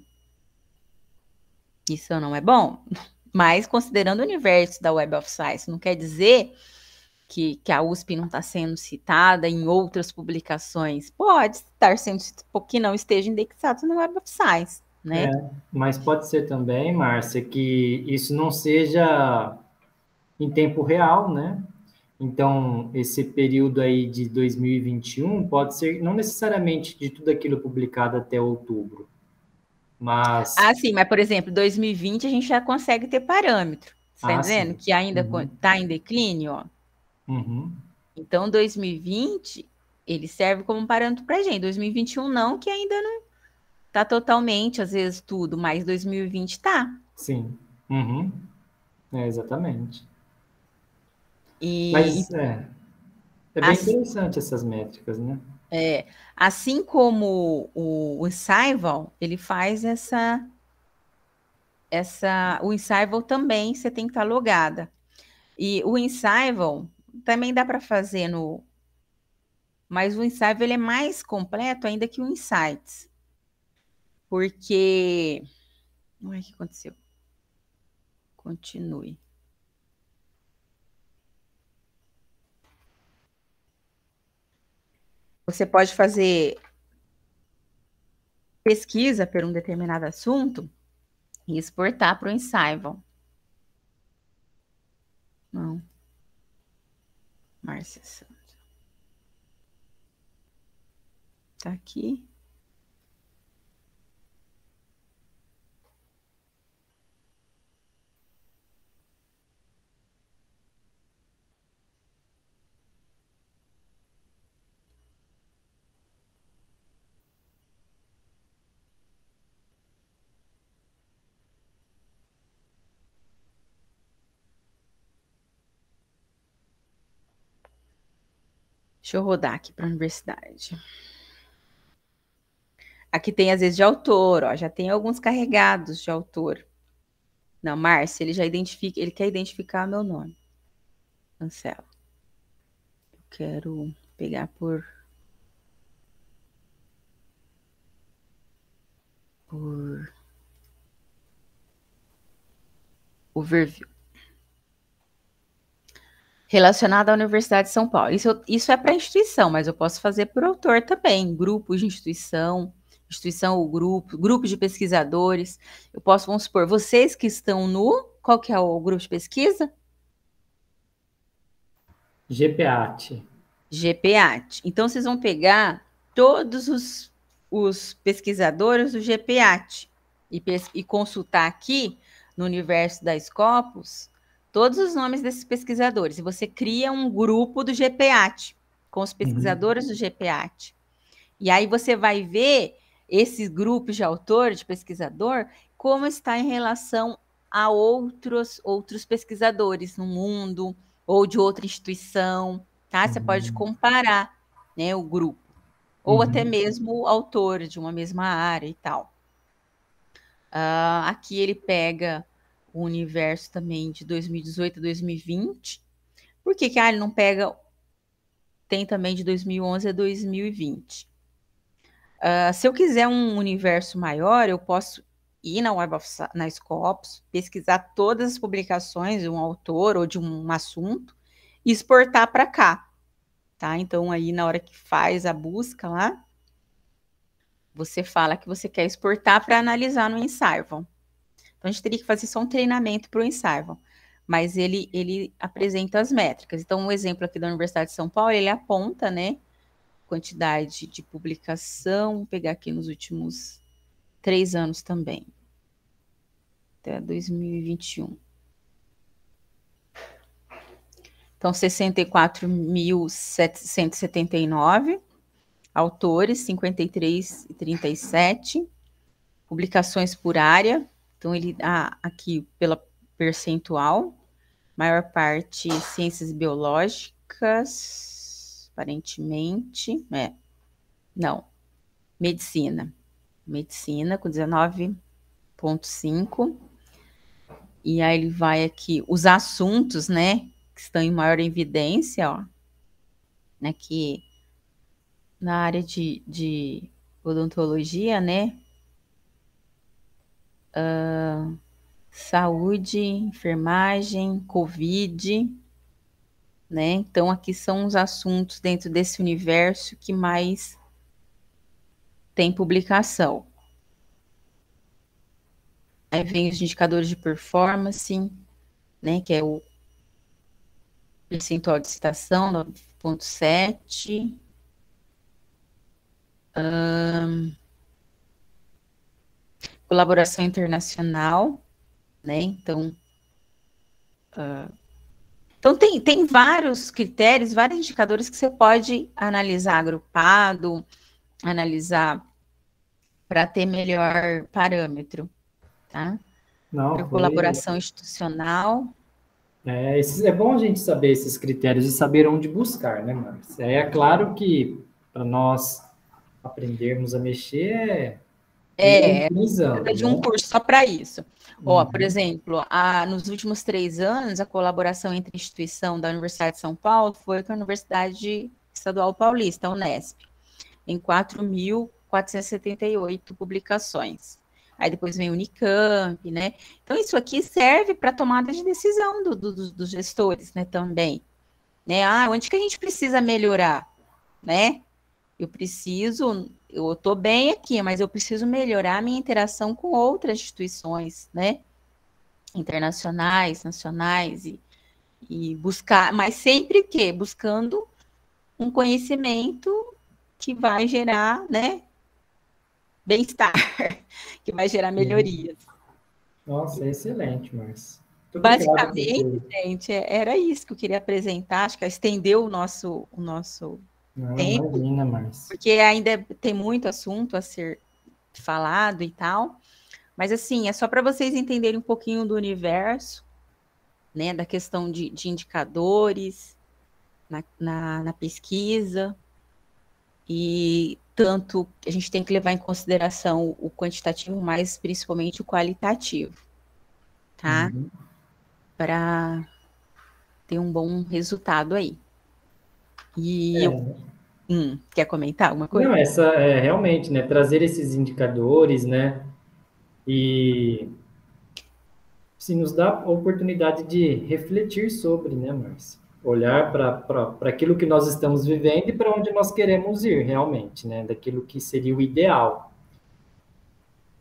A: Isso não é bom, mas considerando o universo da Web of Science, não quer dizer que a USP não está sendo citada em outras publicações. Pode estar sendo, que não esteja indexado na Web of Science, né?
B: Mas pode ser também, Márcia, que isso não seja em tempo real, né? Então, esse período aí de 2021 pode ser não necessariamente de tudo aquilo publicado até outubro, mas...
A: Sim, mas, por exemplo, 2020 a gente já consegue ter parâmetro. Você está entendendo?
B: Sim.
A: Que ainda está em declínio, ó.
B: Uhum.
A: Então, 2020, ele serve como parâmetro para a gente. 2021 não, que ainda não está totalmente, às vezes, tudo, mas 2020 está.
B: Sim. Uhum. Exatamente.
A: E
B: Mas é bem
A: assim,
B: interessante essas métricas, né?
A: assim como o Scival, ele faz o Scival também você tem que estar logada. E o Scival também dá para fazer mas o Scival ele é mais completo ainda que o Insights. Porque o que aconteceu? Continue. Você pode fazer pesquisa por um determinado assunto e exportar para o Scival. Não. Márcia Santos. Tá aqui. Deixa eu rodar aqui para a universidade. Aqui tem, às vezes, de autor, ó, já tem alguns carregados de autor. Não, Márcia, ele já identifica, ele quer identificar meu nome. Cancela. Eu quero pegar por overview. Relacionado à Universidade de São Paulo. Isso é para instituição, mas eu posso fazer por autor também. Grupo de instituição ou grupo de pesquisadores. Eu posso, vamos supor, vocês que estão qual que é o grupo de pesquisa?
B: GPAT.
A: GPAT. Então, vocês vão pegar todos os pesquisadores do GPAT e consultar aqui no universo da Scopus todos os nomes desses pesquisadores. E você cria um grupo do GPAT com os pesquisadores do GPAT. E aí você vai ver esses grupos de autor, de pesquisador, como está em relação a outros pesquisadores no mundo ou de outra instituição, tá? Você pode comparar, né, o grupo ou até mesmo o autor de uma mesma área e tal. Aqui ele pega o universo também de 2018 a 2020. Por que ele não pega? Tem também de 2011 a 2020. Se eu quiser um universo maior, eu posso ir na Scopus, pesquisar todas as publicações de um autor ou de um assunto e exportar para cá, tá? Então, aí na hora que faz a busca lá, você fala que você quer exportar para analisar no Ensarvam. Então, a gente teria que fazer só um treinamento para o Ensarvam, mas ele apresenta as métricas. Então, um exemplo aqui da Universidade de São Paulo, ele aponta, né, quantidade de publicação, vou pegar aqui nos últimos 3 anos também, até 2021. Então, 64.779 autores, 53,37, publicações por área. Então, ele aqui pela percentual, maior parte ciências biológicas, aparentemente, não, medicina com 19,5. E aí ele vai aqui, os assuntos, né, que estão em maior evidência, ó, que na área de odontologia, né, saúde, enfermagem, Covid, né, então aqui são os assuntos dentro desse universo que mais tem publicação. Aí vem os indicadores de performance, né, que é o percentual de citação, 9,7. Colaboração internacional, né? Então tem vários critérios, vários indicadores que você pode analisar agrupado, analisar para ter melhor parâmetro, tá?
B: Não,
A: Colaboração institucional.
B: É bom a gente saber esses critérios e saber onde buscar, né, Marcos? É claro que para nós aprendermos a mexer
A: Precisa de um
B: né?
A: curso só para isso. Ó, por exemplo, nos últimos 3 anos, a colaboração entre a instituição da Universidade de São Paulo foi com a Universidade Estadual Paulista, a Unesp, em 4.478 publicações. Aí depois vem o Unicamp, né? Então, isso aqui serve para tomada de decisão dos gestores, né, também. Né? Onde que a gente precisa melhorar, né? Eu estou bem aqui, mas eu preciso melhorar a minha interação com outras instituições, né? Internacionais, nacionais, e buscar, mas sempre o quê? Buscando um conhecimento que vai gerar, né? Bem-estar, que vai gerar melhorias.
B: Nossa, é excelente, Marcia.
A: Basicamente, gente, era isso que eu queria apresentar. Acho que estendeu o nosso tempo,
B: imagina, Marcia.
A: porque ainda tem muito assunto a ser falado e tal. Mas, assim, é só para vocês entenderem um pouquinho do universo, né, da questão de indicadores na pesquisa, e tanto a gente tem que levar em consideração o quantitativo, mas principalmente o qualitativo, tá? Para ter um bom resultado aí. E quer comentar alguma coisa?
B: Não, realmente, né, trazer esses indicadores, né, e se nos dá a oportunidade de refletir sobre, né, Márcia? Olhar para aquilo que nós estamos vivendo e para onde nós queremos ir realmente, né, daquilo que seria o ideal.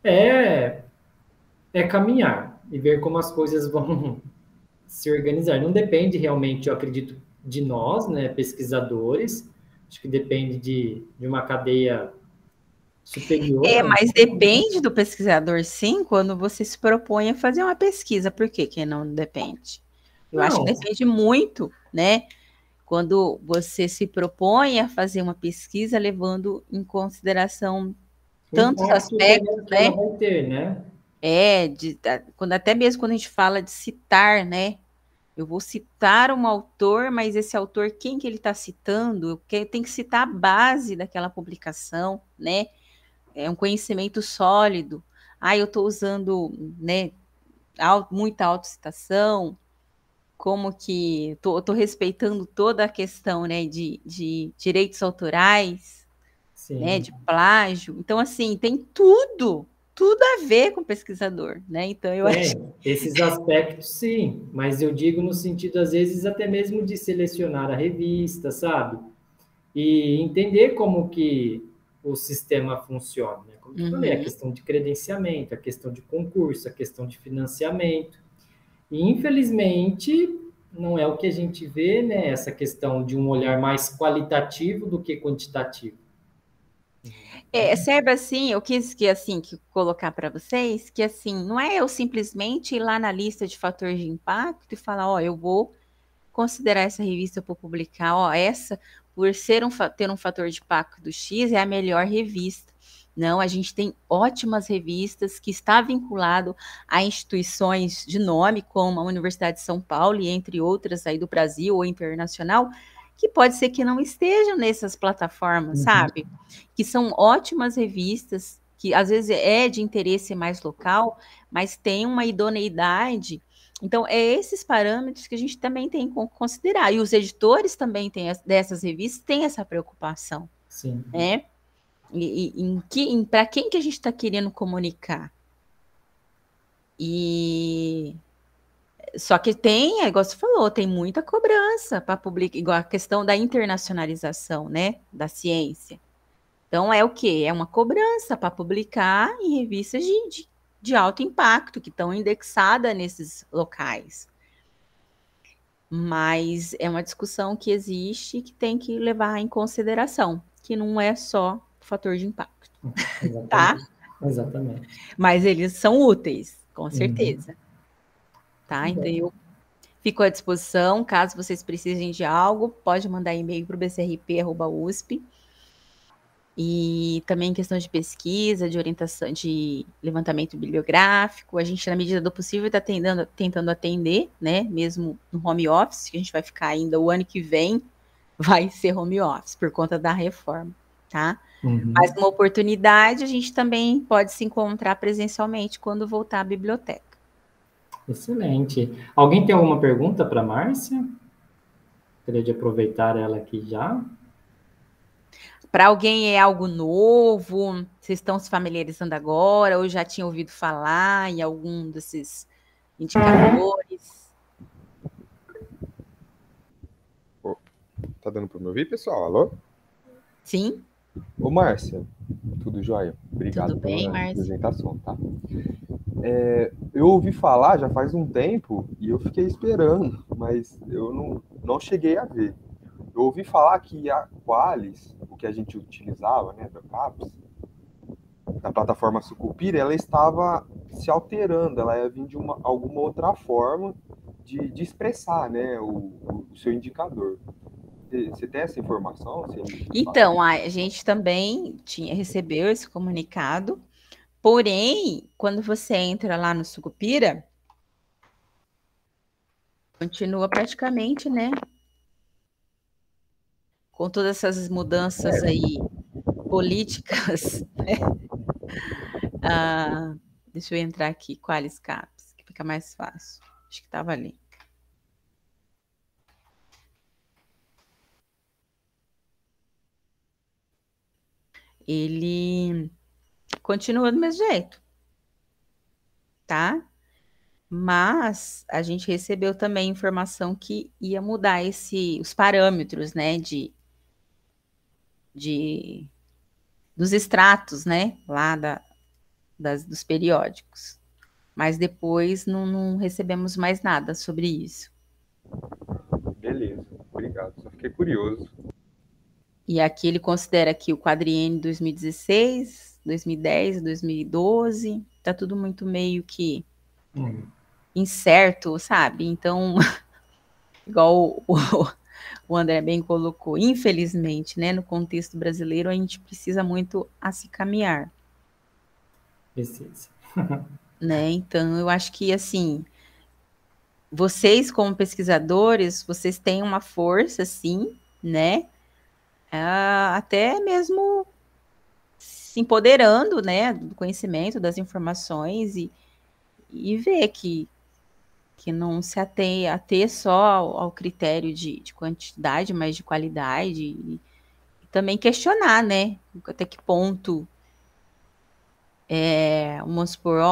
B: É caminhar e ver como as coisas vão se organizar. Não depende realmente, eu acredito, de nós, né, pesquisadores. Acho que depende de uma cadeia superior.
A: Mas depende do pesquisador, sim, quando você se propõe a fazer uma pesquisa. Por que não depende? Eu acho que depende muito, né? Quando você se propõe a fazer uma pesquisa levando em consideração tantos aspectos,
B: que ela vai ter, né?
A: Até mesmo quando a gente fala de citar, né? Eu vou citar um autor, mas esse autor, quem que ele está citando? Tem que citar a base daquela publicação, né? É um conhecimento sólido. Eu estou usando, né, muita autocitação, como que estou respeitando toda a questão, né, de direitos autorais, né, de plágio. Então, assim, tem tudo a ver com o pesquisador, né? Então, eu acho...
B: Esses aspectos, sim, mas eu digo no sentido, às vezes, até mesmo de selecionar a revista, sabe? E entender como que o sistema funciona, né? Como eu falei, a questão de credenciamento, a questão de concurso, a questão de financiamento. E, infelizmente, não é o que a gente vê, né? Essa questão de um olhar mais qualitativo do que quantitativo.
A: Serve assim, eu quis que colocar para vocês que assim, não é eu simplesmente ir lá na lista de fatores de impacto e falar, eu vou considerar essa revista por publicar, ó, essa, por ter um fator de impacto X, é a melhor revista. Não, a gente tem ótimas revistas que está vinculado a instituições de nome, como a Universidade de São Paulo e entre outras aí do Brasil ou internacional, que pode ser que não estejam nessas plataformas, sabe? Que são ótimas revistas, que às vezes é de interesse mais local, mas tem uma idoneidade. Então, é esses parâmetros que a gente também tem que considerar. E os editores também têm, dessas revistas têm essa preocupação,
B: Sim.
A: né? Para quem que a gente está querendo comunicar? E só que tem, igual você falou, tem muita cobrança para publicar, igual a questão da internacionalização, né, da ciência. Então é o quê? É uma cobrança para publicar em revistas de alto impacto, que estão indexadas nesses locais. Mas é uma discussão que existe e que tem que levar em consideração, que não é só o fator de impacto.
B: Exatamente.
A: Tá?
B: Exatamente.
A: Mas eles são úteis, com certeza. Tá? Então eu fico à disposição, caso vocês precisem de algo, pode mandar e-mail para o bcrp@usp. E também questão de pesquisa, de orientação, de levantamento bibliográfico, a gente, na medida do possível, está tentando atender, né? Mesmo no home office, que a gente vai ficar ainda o ano que vem, vai ser home office, por conta da reforma, tá? Mas uma oportunidade, a gente também pode se encontrar presencialmente quando voltar à biblioteca.
B: Excelente. Alguém tem alguma pergunta para a Márcia? Gostaria de aproveitar ela aqui já.
A: Para alguém é algo novo? Vocês estão se familiarizando agora ou já tinham ouvido falar em algum desses indicadores?
C: Tá dando para me ouvir, pessoal? Alô?
A: Sim.
C: Ô, Márcia, tudo jóia? Obrigado
A: Tudo bem,
C: pela
A: Márcia?
C: apresentação, tá? Eu ouvi falar já faz um tempo e eu fiquei esperando, mas eu não cheguei a ver. Eu ouvi falar que a Qualis, o que a gente utilizava, né, da CAPES, da plataforma Sucupira, ela estava se alterando, ela ia vir de alguma outra forma de expressar, né, o seu indicador. Você tem essa informação?
A: Então, a gente também recebeu esse comunicado, porém, quando você entra lá no Sucupira, continua praticamente, né? Com todas essas mudanças aí políticas, né? Deixa eu entrar aqui, Qualis Caps, que fica mais fácil. Acho que estava ali. Ele continua do mesmo jeito, tá? Mas a gente recebeu também informação que ia mudar os parâmetros, né, dos extratos, né, lá dos periódicos. Mas depois não recebemos mais nada sobre isso.
C: Beleza, obrigado. Só fiquei curioso.
A: E aqui ele considera que o quadriênio 2016, 2010, 2012, tá tudo muito meio que incerto, sabe? Então, igual o André bem colocou, infelizmente, né, no contexto brasileiro, a gente precisa muito a se caminhar.
B: Precisa.
A: Né? Então, eu acho que, assim, vocês, como pesquisadores, vocês têm uma força, sim, né? Até mesmo se empoderando, né, do conhecimento, das informações e ver que não se ater só ao critério de quantidade, mas de qualidade e também questionar, né, até que ponto vamos supor,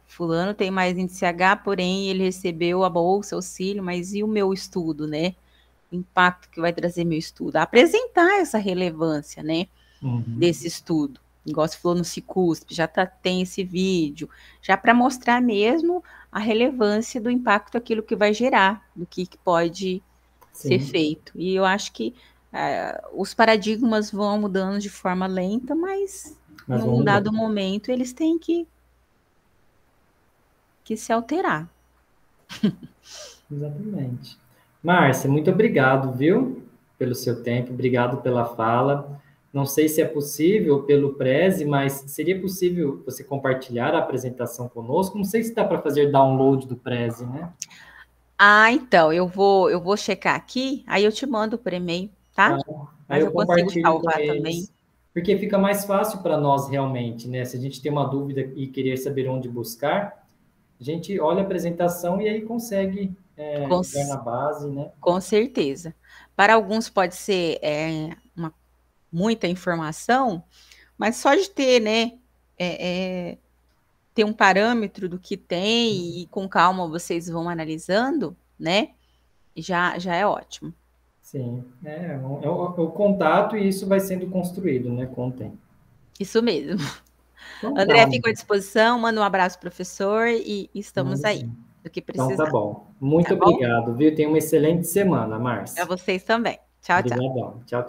A: fulano tem mais índice H, porém ele recebeu a bolsa, auxílio, mas e o meu estudo, né? O impacto que vai trazer meu estudo? Apresentar essa relevância, né, desse estudo. Igual você falou no Cicusp, já tem esse vídeo, já para mostrar mesmo a relevância do impacto aquilo que vai gerar, do que pode ser feito. E eu acho que os paradigmas vão mudando de forma lenta, mas num dado momento eles têm que se alterar.
B: Exatamente. Márcia, muito obrigado, viu, pelo seu tempo, obrigado pela fala. Não sei se é possível pelo Prezi, mas seria possível você compartilhar a apresentação conosco? Não sei se dá para fazer download do Prezi, né?
A: Ah, então, eu vou checar aqui, aí eu te mando por e-mail, tá?
B: Tá. Aí
A: Mas
B: eu
A: eu consigo
B: compartilho com
A: salvar também.
B: eles, porque fica mais fácil para nós realmente, né? Se a gente tem uma dúvida e querer saber onde buscar, a gente olha a apresentação e aí consegue
A: Com,
B: entrar na base, né?
A: com certeza. Para alguns pode ser muita informação, mas só de ter, né, ter um parâmetro do que tem e com calma vocês vão analisando, né, já é ótimo.
B: Sim, é o contato e isso vai sendo construído, né, com o tempo.
A: Isso mesmo.
B: Então
A: André,
B: tá,
A: fico à disposição, manda um abraço, professor, e estamos
B: manda
A: aí,
B: sim.
A: do que
B: Então tá
A: precisar,
B: bom. Muito
A: tá bom?
B: obrigado, viu? Tenha uma excelente semana,
A: Para
B: Márcia.
A: vocês também. Tchau, tchau.
B: Obrigadão. Tchau, tchau.